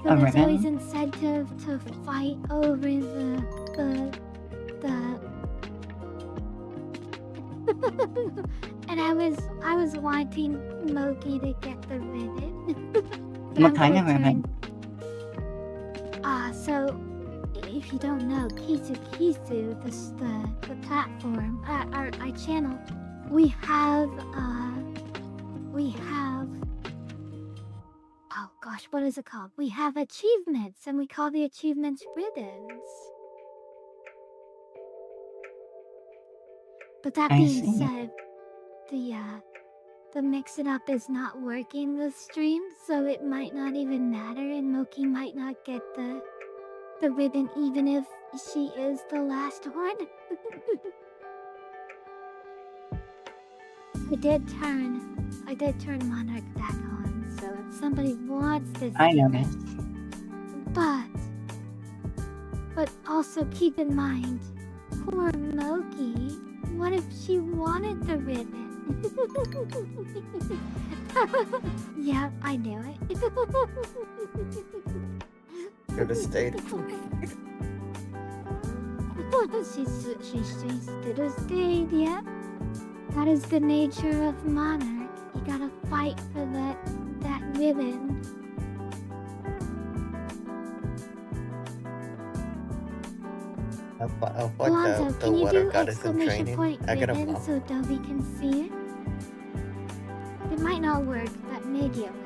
So there's always incentive to fight over the and I was wanting Moki to get the ribbon. What kind of ribbon? So if you don't know, Kisu the platform, our channel, we have oh gosh, what is it called? We have achievements, and we call the achievements ribbons. But that being said, the mix it up is not working this stream, so it might not even matter, and Moki might not get the ribbon even if she is the last one. I did turn Monarch back on, so if somebody wants this, I know this. But also keep in mind, poor Moki. What if she wanted the ribbon? Yeah, I knew it. Could have stayed. She should have stayed, yeah. That is the nature of Monarch. You gotta fight for that ribbon. Alonso, the can you water do goddess in exclamation training. point I got a ribbon mom. so Dovey can see it? It might not work, but maybe it will.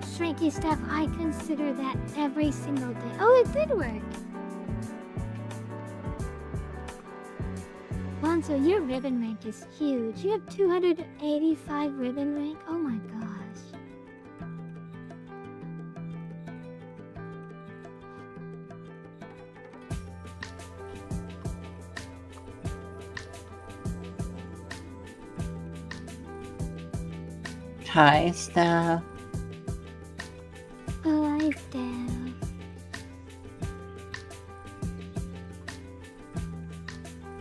Shrinky stuff, I consider that every single day. Oh, it did work. Alonso, your ribbon rank is huge. You have 285 ribbon rank. Oh my gosh. Hi, Steph. Alive, Steph.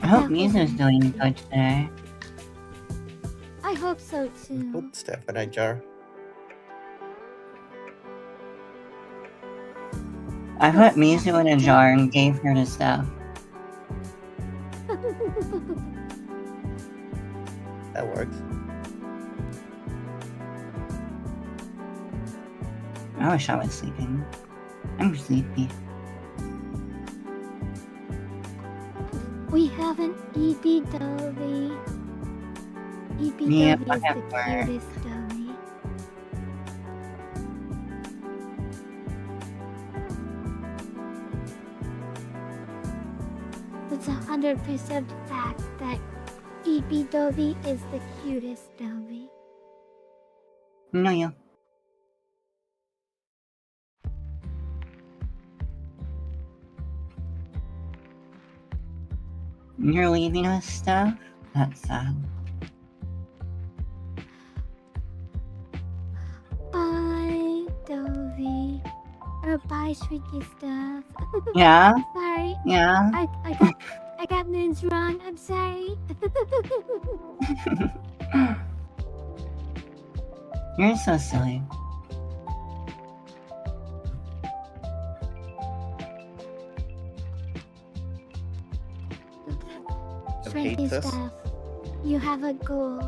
I hope Mizu's doing good today. I hope so too. Put Steph in a jar. I put Mizu in a jar and gave her to Steph. That works. I wish I was sleeping. I'm sleepy. We have an EB Dolly. EB Yeah, Dolly is the whatever. cutest Dolly. It's 100% fact that EB Dolly is the cutest Dolly. No, you. You're leaving us, Steph? That's sad. Bye, Dolly. Or bye, Shrieky Stuff. Yeah? Sorry. Yeah? I got names wrong. I'm sorry. You're so silly. Shrieky hates us. Stuff. You have a goal.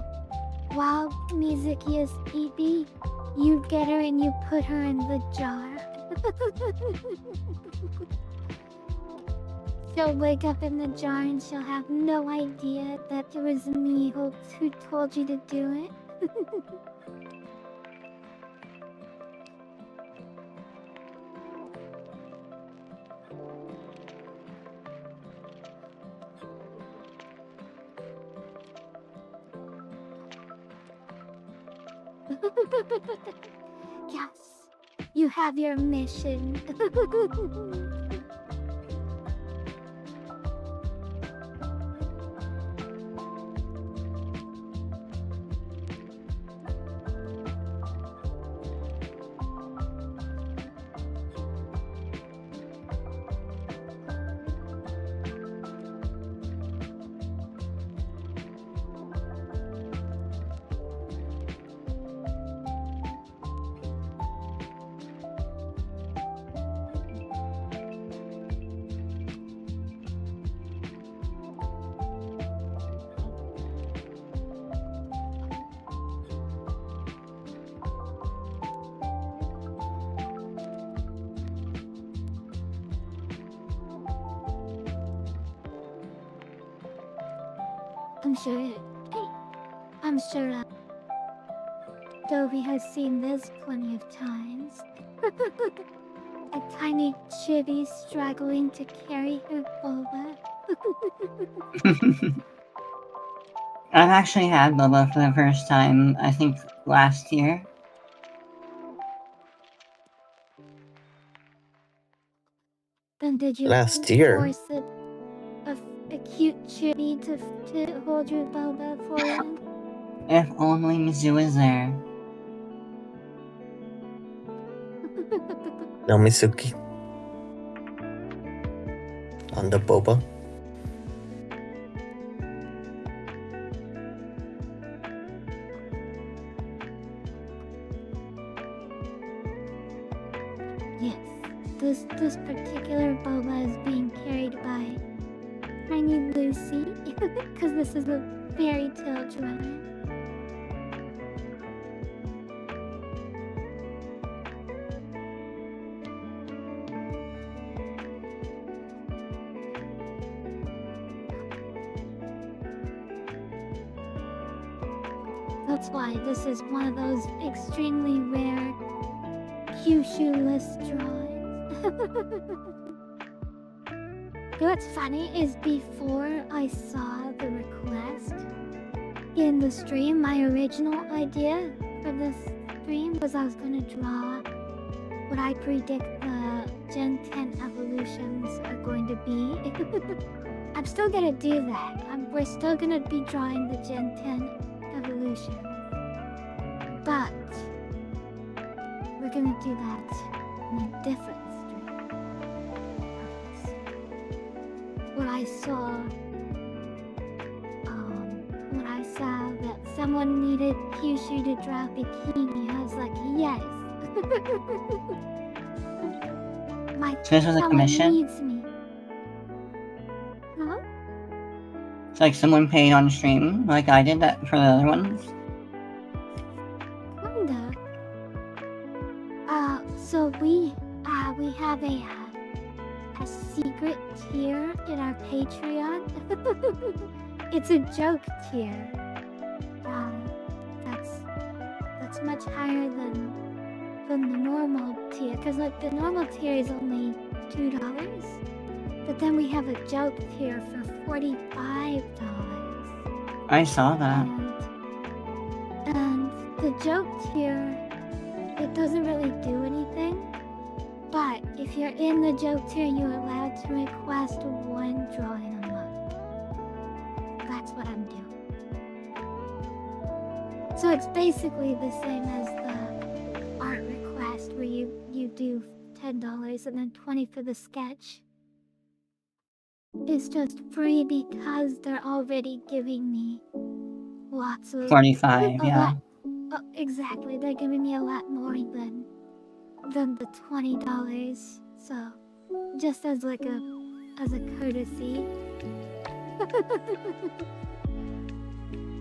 While music is EB, you get her and you put her in the jar. She'll wake up in the jar and she'll have no idea that it was me who told you to do it. Yes, you have your mission. I'm sure Dovey has seen this plenty of times. A tiny chibi struggling to carry her boba. I've actually had Boba for the first time, I think, last year. Then did you Last year? force a cute chibi to hold your boba for you? If only Mizu was there. No Mitsuki. On the boba. Yes, this particular boba is being carried by Tiny Lucy, because this is a fairy tale drama. That's why this is one of those extremely rare Kyushu list drawings. What's funny is before I saw the request in the stream, my original idea for this stream was I was gonna draw what I predict the Gen 10 evolutions are going to be. I'm still gonna do that. We're still gonna be drawing the Gen 10 evolution. But we're gonna do that in a different stream. What I saw that someone needed Kyushu to draw a bikini. I was like, yes. So this was a someone commission? needs me. Huh? It's like someone paid on stream, like I did that for the other ones. Kinda. So we have a secret tier in our Patreon. It's a joke tier. That's much higher than the normal tier, because like the normal tier is only $2, but then we have a joke tier for $45. I saw that. And the joke tier, it doesn't really do anything. But if you're in the joke tier, you're allowed to request one drawing a month. That's what I'm doing. So it's basically the same as the art request where you do $10 and then $20 for the sketch. It's just free because they're already giving me lots of 45, yeah. Exactly, they're giving me a lot more than the $20. So just as like a courtesy.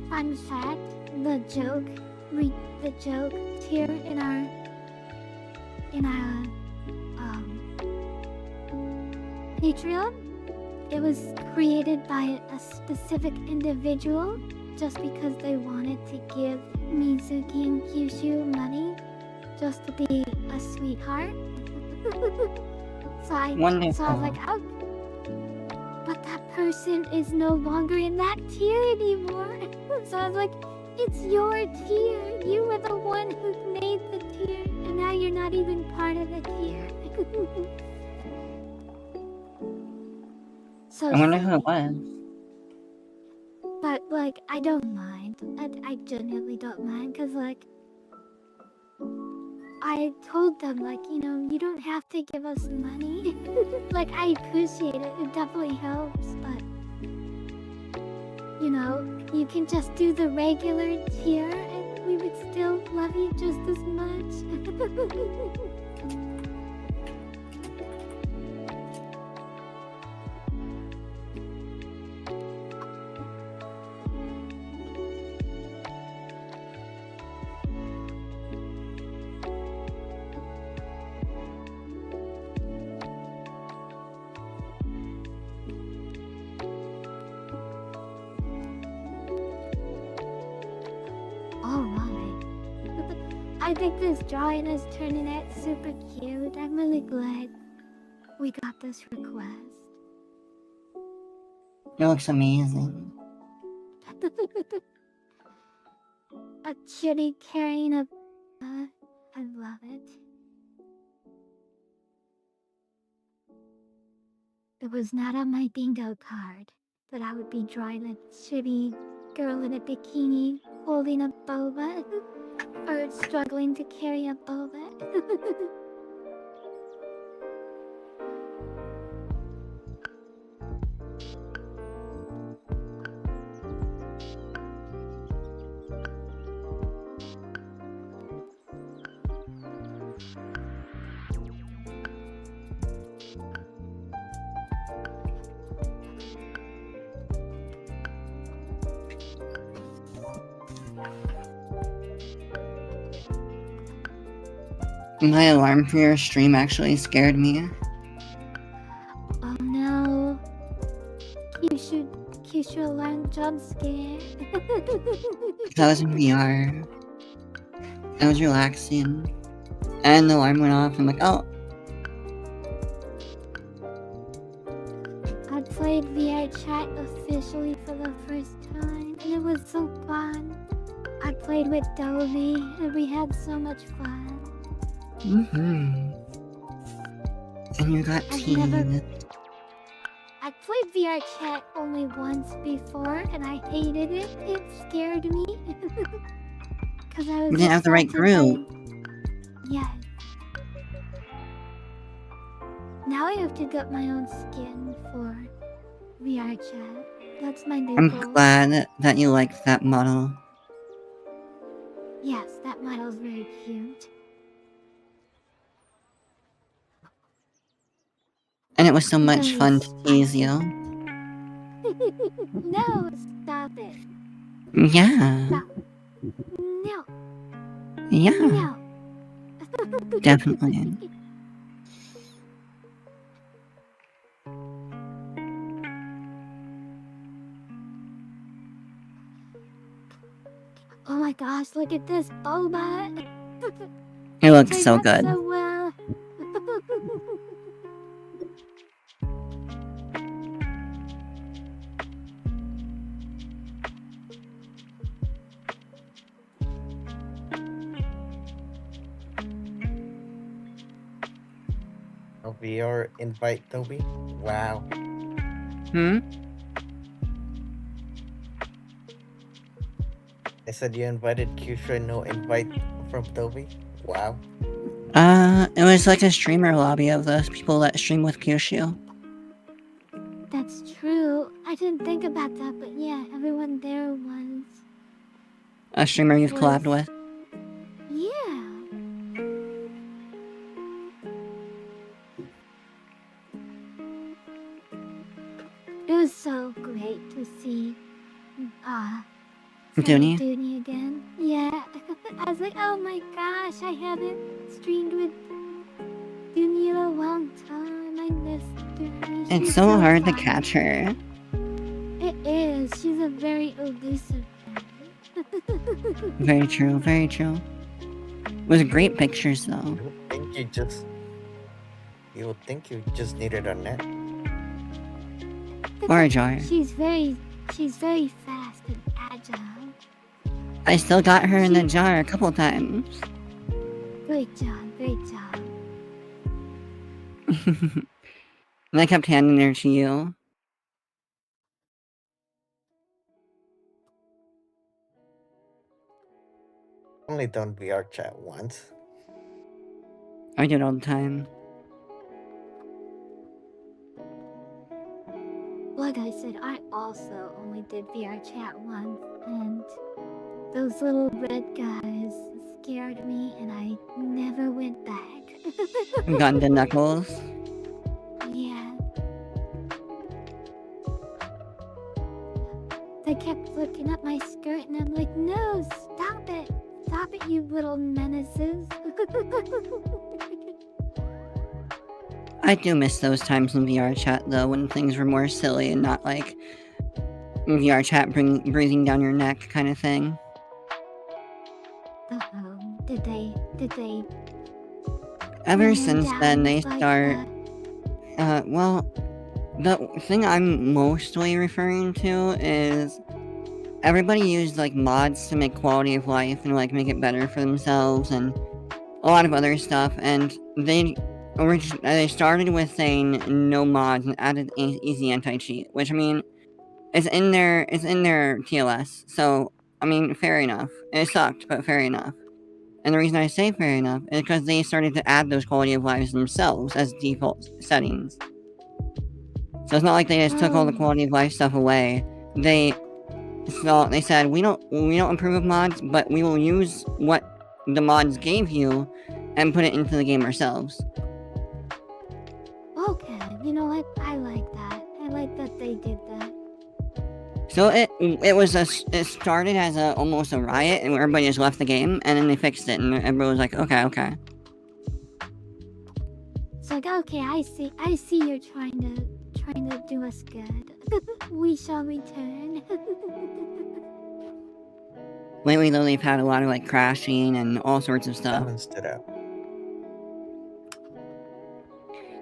Fun fact, the joke tier in our Patreon, it was created by a specific individual just because they wanted to give Mizuki and Kyushu money just to be a sweetheart. So I was like, oh, but that person is no longer in that tier anymore. So I was like, it's your tier. You were the one who made the tier, and now you're not even part of the tier. So I wonder who it was. But like, I don't mind. I genuinely don't mind, because like, I told them, like, you know, you don't have to give us money. Like, I appreciate it. It definitely helps, but you know, you can just do the regular tier and we would still love you just as much. I think this drawing is turning out super cute. I'm really glad we got this request. It looks amazing. A kitty carrying a... I love it. It was not on my bingo card that I would be drawing a shitty girl in a bikini holding a boba. Or struggling to carry a boba. My alarm for your stream actually scared me. Oh no. Kyushu alarm jump scare. That was in VR. I was relaxing. And the alarm went off. I'm like, oh. I played VR chat officially for the first time and it was so fun. I played with Dovey and we had so much fun. And you got tea. I played VR chat only once before and I hated it. It scared me. Because I We was didn't have the right distracted group. by... Yes. Now I have to get my own skin for VR chat. That's my new I'm goal. glad that you liked that model. Yes, that model's very cute. And it was so much Very fun to tease you. No, stop it. Yeah. Stop. No. Yeah. No. Definitely. Oh my gosh, look at this boba. It looks Turned so out good. so well. A VR invite, Toby? Wow. Hmm? I said you invited Kusha, no invite from Toby? Wow. It was like a streamer lobby of those people that stream with Kyushu. That's true. I didn't think about that, but yeah, everyone there was... A streamer you've collabed with. Yeah. It was so great to see Dooney? Dooney again. Yeah. I was like, oh my gosh, I haven't streamed with Dooney in a long time. I miss Dooney. It's She's so hard to fun. catch her. It is. She's a very elusive Very true, very true. It was great pictures though. You would think you just needed a net. Or a jar. She's very fast and agile. I still got her in the jar a couple times. Great job, great job. And I kept handing her to you. Only done VR chat once. I do it all the time. Like I said, I also only did VR chat once, and those little red guys scared me, and I never went back. Gun to Knuckles. Yeah. They kept looking at my skirt, and I'm like, no, stop it. Stop it, you little menaces. I do miss those times in VR chat though, when things were more silly and not like VR chat breathing down your neck kind of thing. Uh-oh. Did they Ever bring since down then, they like start. Well, the thing I'm mostly referring to is everybody used like mods to make quality of life and like make it better for themselves and a lot of other stuff. And they started with saying no mods and added easy anti-cheat, which I mean, it's in their TLS. So I mean, fair enough. It sucked, but fair enough. And the reason I say fair enough is because they started to add those quality of lives themselves as default settings. So it's not like they just took all the quality of life stuff away. They said we don't improve mods, but we will use what the mods gave you and put it into the game ourselves. Okay, you know what? I like that. I like that they did that. So it started as almost a riot and everybody just left the game, and then they fixed it and everybody was like, okay. It's like, okay, I see you're trying to do us good. We shall return. Lately though, they've had a lot of like crashing and all sorts of stuff. Stood out.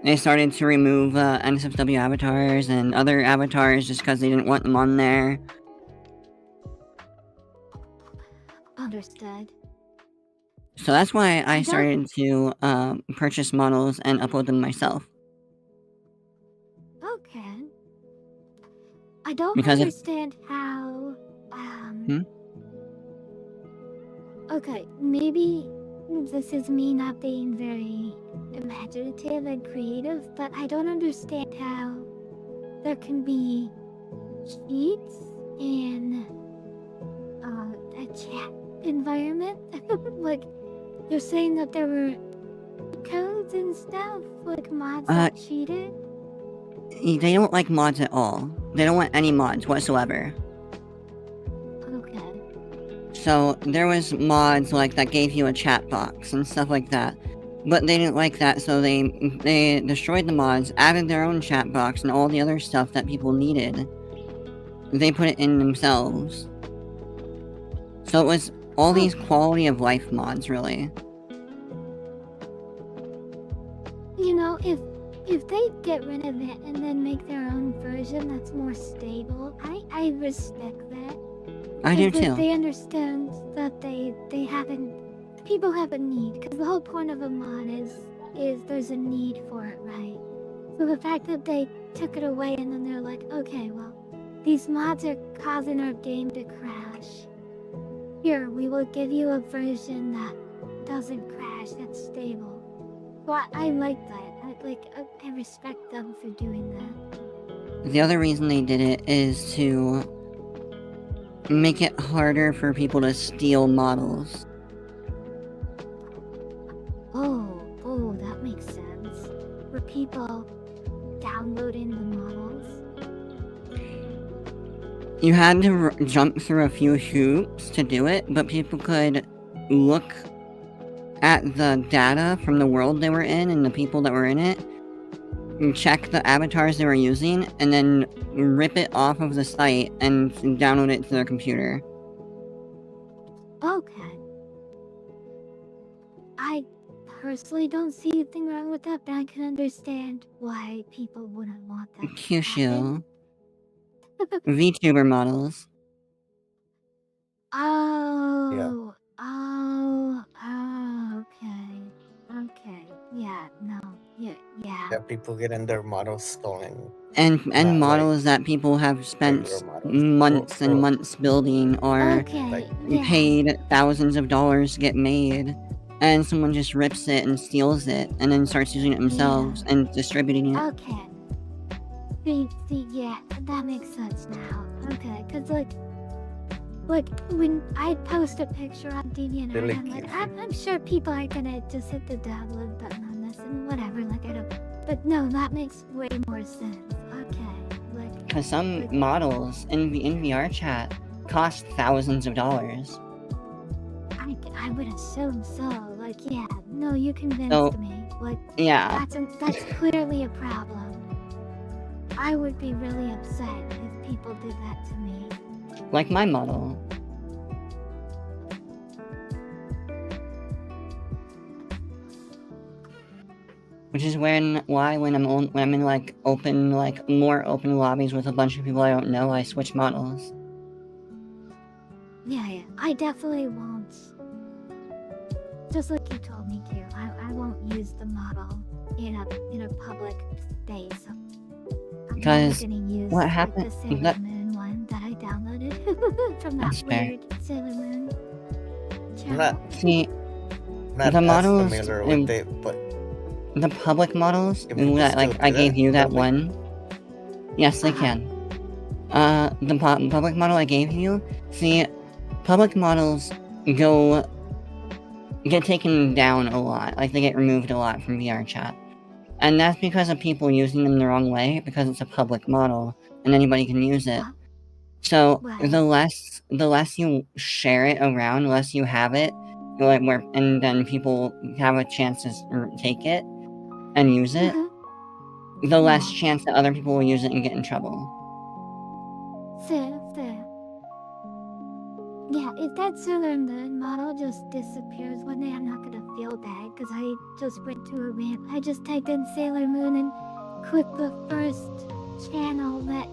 They started to remove NSFW avatars and other avatars just because they didn't want them on there. Understood. So that's why I started to purchase models and upload them myself. Okay. I don't Because understand how Okay, maybe this is me not being very imaginative and creative, but I don't understand how there can be cheats in a chat environment. Like, you're saying that there were codes and stuff, like mods that cheated? They don't like mods at all. They don't want any mods whatsoever. Okay. So there was mods like that gave you a chat box and stuff like that. But they didn't like that, so they destroyed the mods, added their own chat box and all the other stuff that people needed. They put it in themselves. So it was all these quality of life mods, really. You know, if they get rid of it and then make their own version that's more stable, I respect that. I do too. They understand that people have a need, because the whole point of a mod is there's a need for it, right? So the fact that they took it away and then they're like, okay, well, these mods are causing our game to crash. Here, we will give you a version that doesn't crash, that's stable. Well, I like that. I respect them for doing that. The other reason they did it is to make it harder for people to steal models. Oh, that makes sense. For people downloading the models. You had to jump through a few hoops to do it, but people could look at the data from the world they were in and the people that were in it, and check the avatars they were using, and then rip it off of the site and download it to their computer. Okay. I personally don't see anything wrong with that, but I can understand why people wouldn't want that. Kyushu. VTuber models. Oh, okay. Yeah, no, yeah. Yeah, people getting their models stolen. And Not models that people have spent regular models. months and months building, or Okay, paid thousands of dollars to get made, and someone just rips it and steals it, and then starts using it themselves and distributing it. Okay. See, yeah, that makes sense now. Okay, cause like when I post a picture on DeviantArt, I'm like, I'm sure people are gonna just hit the download button on this and whatever. Like, I don't. But no, that makes way more sense. Okay, like. Cause some models in VR chat cost thousands of dollars. I would assume so. Like, yeah, no, you convinced me. Like, yeah, that's clearly a problem. I would be really upset if people did that to me. Like my model. Which is when I'm in like more open lobbies with a bunch of people I don't know, I switch models. Yeah, I definitely won't. Just like you told me to, I won't use the model in a public space. Because what happened? The Sailor Moon one that I downloaded from that weird Sailor Moon channel. The models, familiar with it, but the public models that I gave you that one. Yes, they can. The public model I gave you. See, public models get taken down a lot. Like, they get removed a lot from VR chat. And that's because of people using them the wrong way, because it's a public model and anybody can use it. So the less you share it around, the less you have it, and then people have a chance to take it and use it, the less chance that other people will use it and get in trouble. Fair. Yeah, if that Sailor Moon model just disappears one day, I'm not gonna feel bad, because I just went to a rant. I just typed in Sailor Moon and clicked the first channel that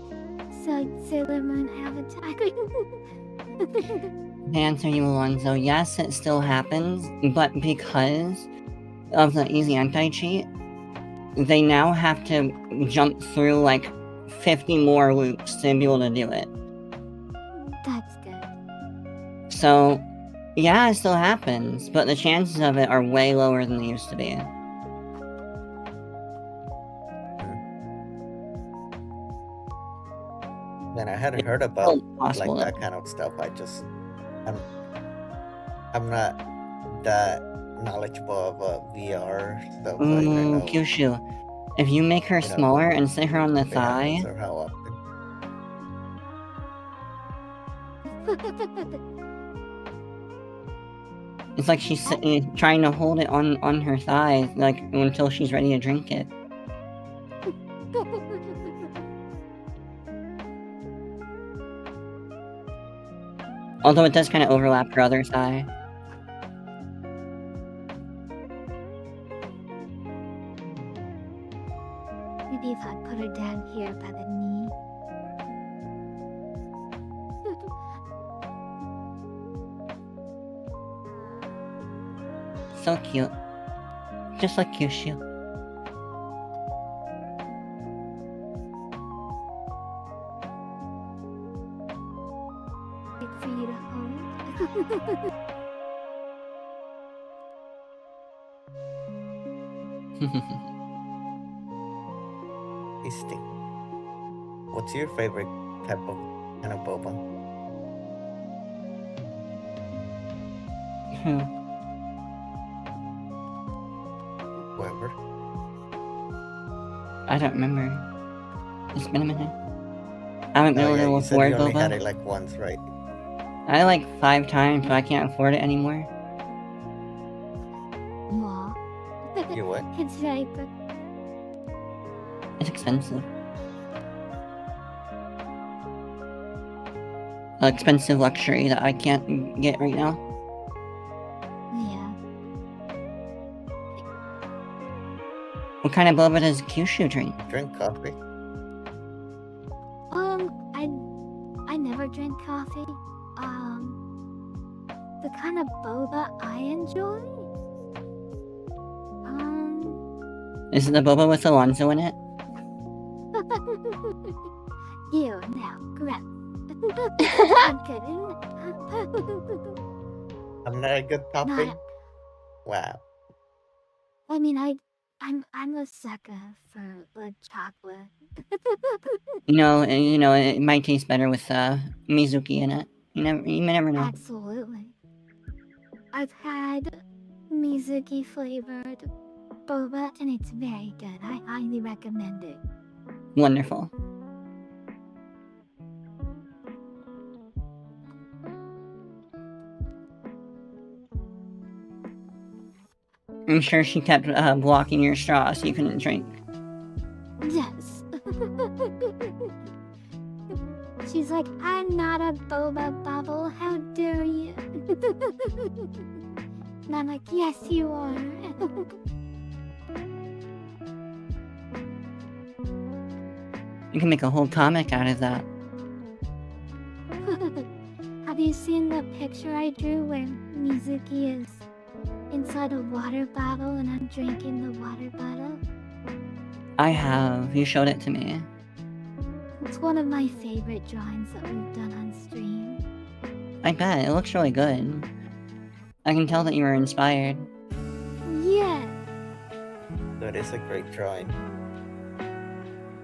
said Sailor Moon avatar. To answer you, Alonzo, yes, it still happens, but because of the easy anti-cheat, they now have to jump through like 50 more loops to be able to do it. That's good. So, Yeah, it still happens, but the chances of it are way lower than they used to be. Man, I hadn't heard Still about possible, like that though. kind of stuff. I'm not that knowledgeable of VR stuff. I don't know, Kyushu. If you make her you know, smaller and sit her on the if it happens thigh, or how often. it's like she's trying to hold it on her thigh, like until she's ready to drink it. Although it does kind of overlap her other thigh. Maybe if I put her down here by the knee. So cute. Just like Kyushu. Wait for you to hold. Tasting. What's your favorite type of kind of boba? Whoever. I don't remember. It's been a minute. I haven't been Oh able yeah, to you said afford you only had it boba. like once, right? I like 5 times, but I can't afford it anymore. Aw. You what? It's very good. It's expensive. An expensive luxury that I can't get right now. Yeah. What kind of boba does Kyushu drink? Drink coffee. I never drink coffee. The kind of boba I enjoy. Is it the boba with Alonso in it? You now, gross. I'm kidding. I'm not a good topping. Not- Wow. I mean, I'm a sucker for like chocolate. It might taste better with Mizuki in it. You never know. Absolutely. I've had Mizuki flavored boba and it's very good. I highly recommend it. Wonderful. I'm sure she kept blocking your straw so you couldn't drink. Yes. She's like, I'm not a boba bubble. How dare you? And I'm like, yes, you are. You can make a whole comic out of that. Have you seen the picture I drew where Mizuki is inside a water bottle and I'm drinking the water bottle? I have. You showed it to me. It's one of my favorite drawings that we've done on stream. I bet. It looks really good. I can tell that you were inspired. Yeah, That is a great drawing.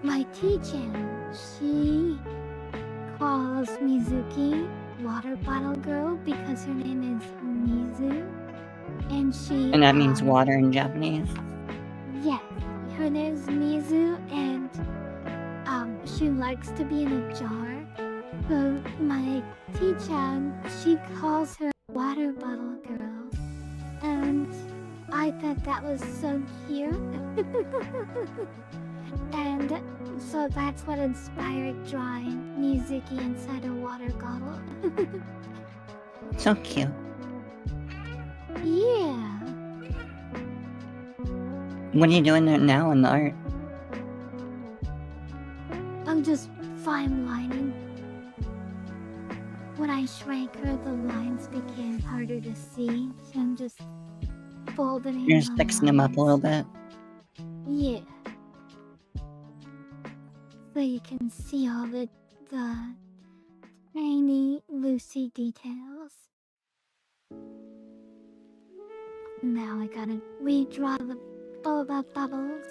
my teacher, she calls Mizuki Water Bottle Girl because her name is Mizu. And that means water in Japanese. Yes, her name's Mizu, and she likes to be in a jar. So my teacher, she calls her Water Bottle Girl, and I thought that was so cute. And so that's what inspired drawing Mizuki inside a water bottle. So cute. Yeah. What are you doing there now in the art? I'm just fine lining. When I shrank her, the lines became harder to see, so I'm just folding in You're just the fixing them up a little lines. bit. Yeah. So you can see all the tiny, loosey details. Now I gotta redraw the boba bubbles.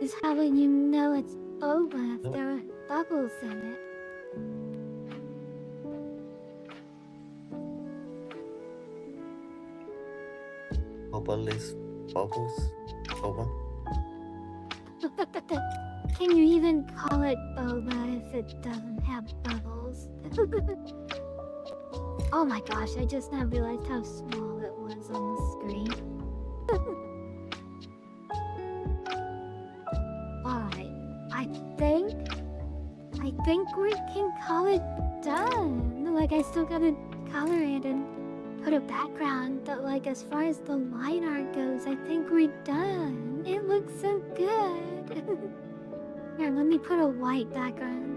Is how will you know it's boba if there are bubbles in it? Bubble is bubbles. Boba. Can you even call it boba if it doesn't have bubbles? Oh my gosh, I just now realized how small it was on the screen. Alright, I think we can call it done. Like, I still gotta color it and put a background, but like, as far as the line art goes, I think we're done. It looks so good. Here, let me put a white background.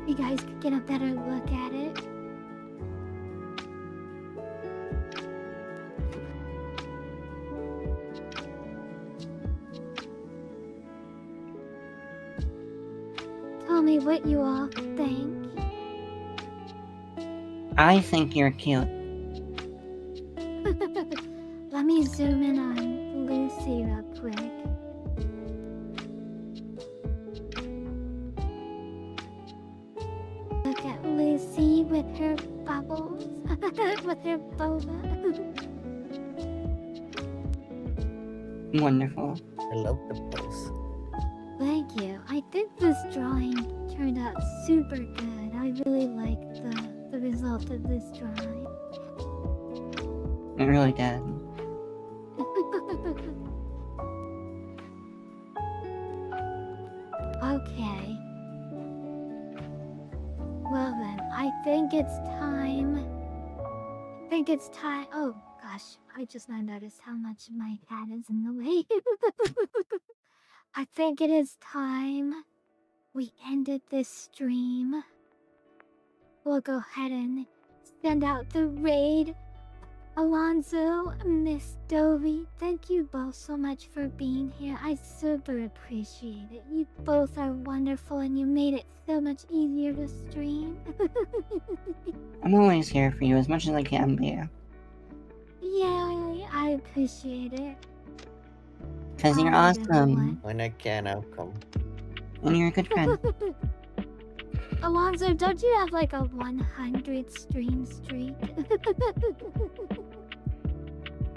You guys could get a better look at it. Tell me what you all think. I think you're cute. Let me zoom in on Lucy real quick. Look at Lucy with her bubbles, with her boba. Wonderful. I love the pose. Thank you. I think this drawing turned out super good. I really like the result of this drawing. It really did. Okay. Well then, I think it's time. Oh gosh, I just now noticed how much my cat is in the way. I think it is time we ended this stream. We'll go ahead and send out the raid. Alonzo, Miss Dovey, thank you both so much for being here. I super appreciate it. You both are wonderful and you made it so much easier to stream. I'm always here for you as much as I can be. Yeah, I appreciate it. Because you're Alright, awesome. everyone. When I can, I'll come. And you're a good friend. Alonzo, don't you have like a 100 stream streak?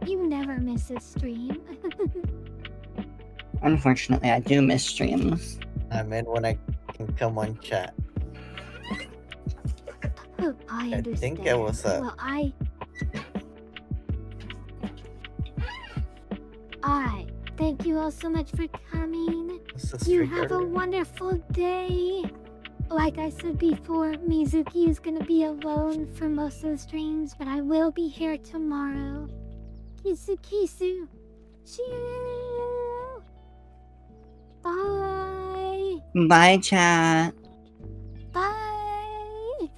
You never miss a stream. Unfortunately, I do miss streams. I mean, when I can come on chat. Oh, I understand. think it was a- Well, Alright, thank you all so much for coming. What's the You streak have a earlier? wonderful day. Like I said before, Mizuki is gonna be alone for most of the streams, but I will be here tomorrow. Kisu kisu. Shoo. Bye. Bye, chat. Bye.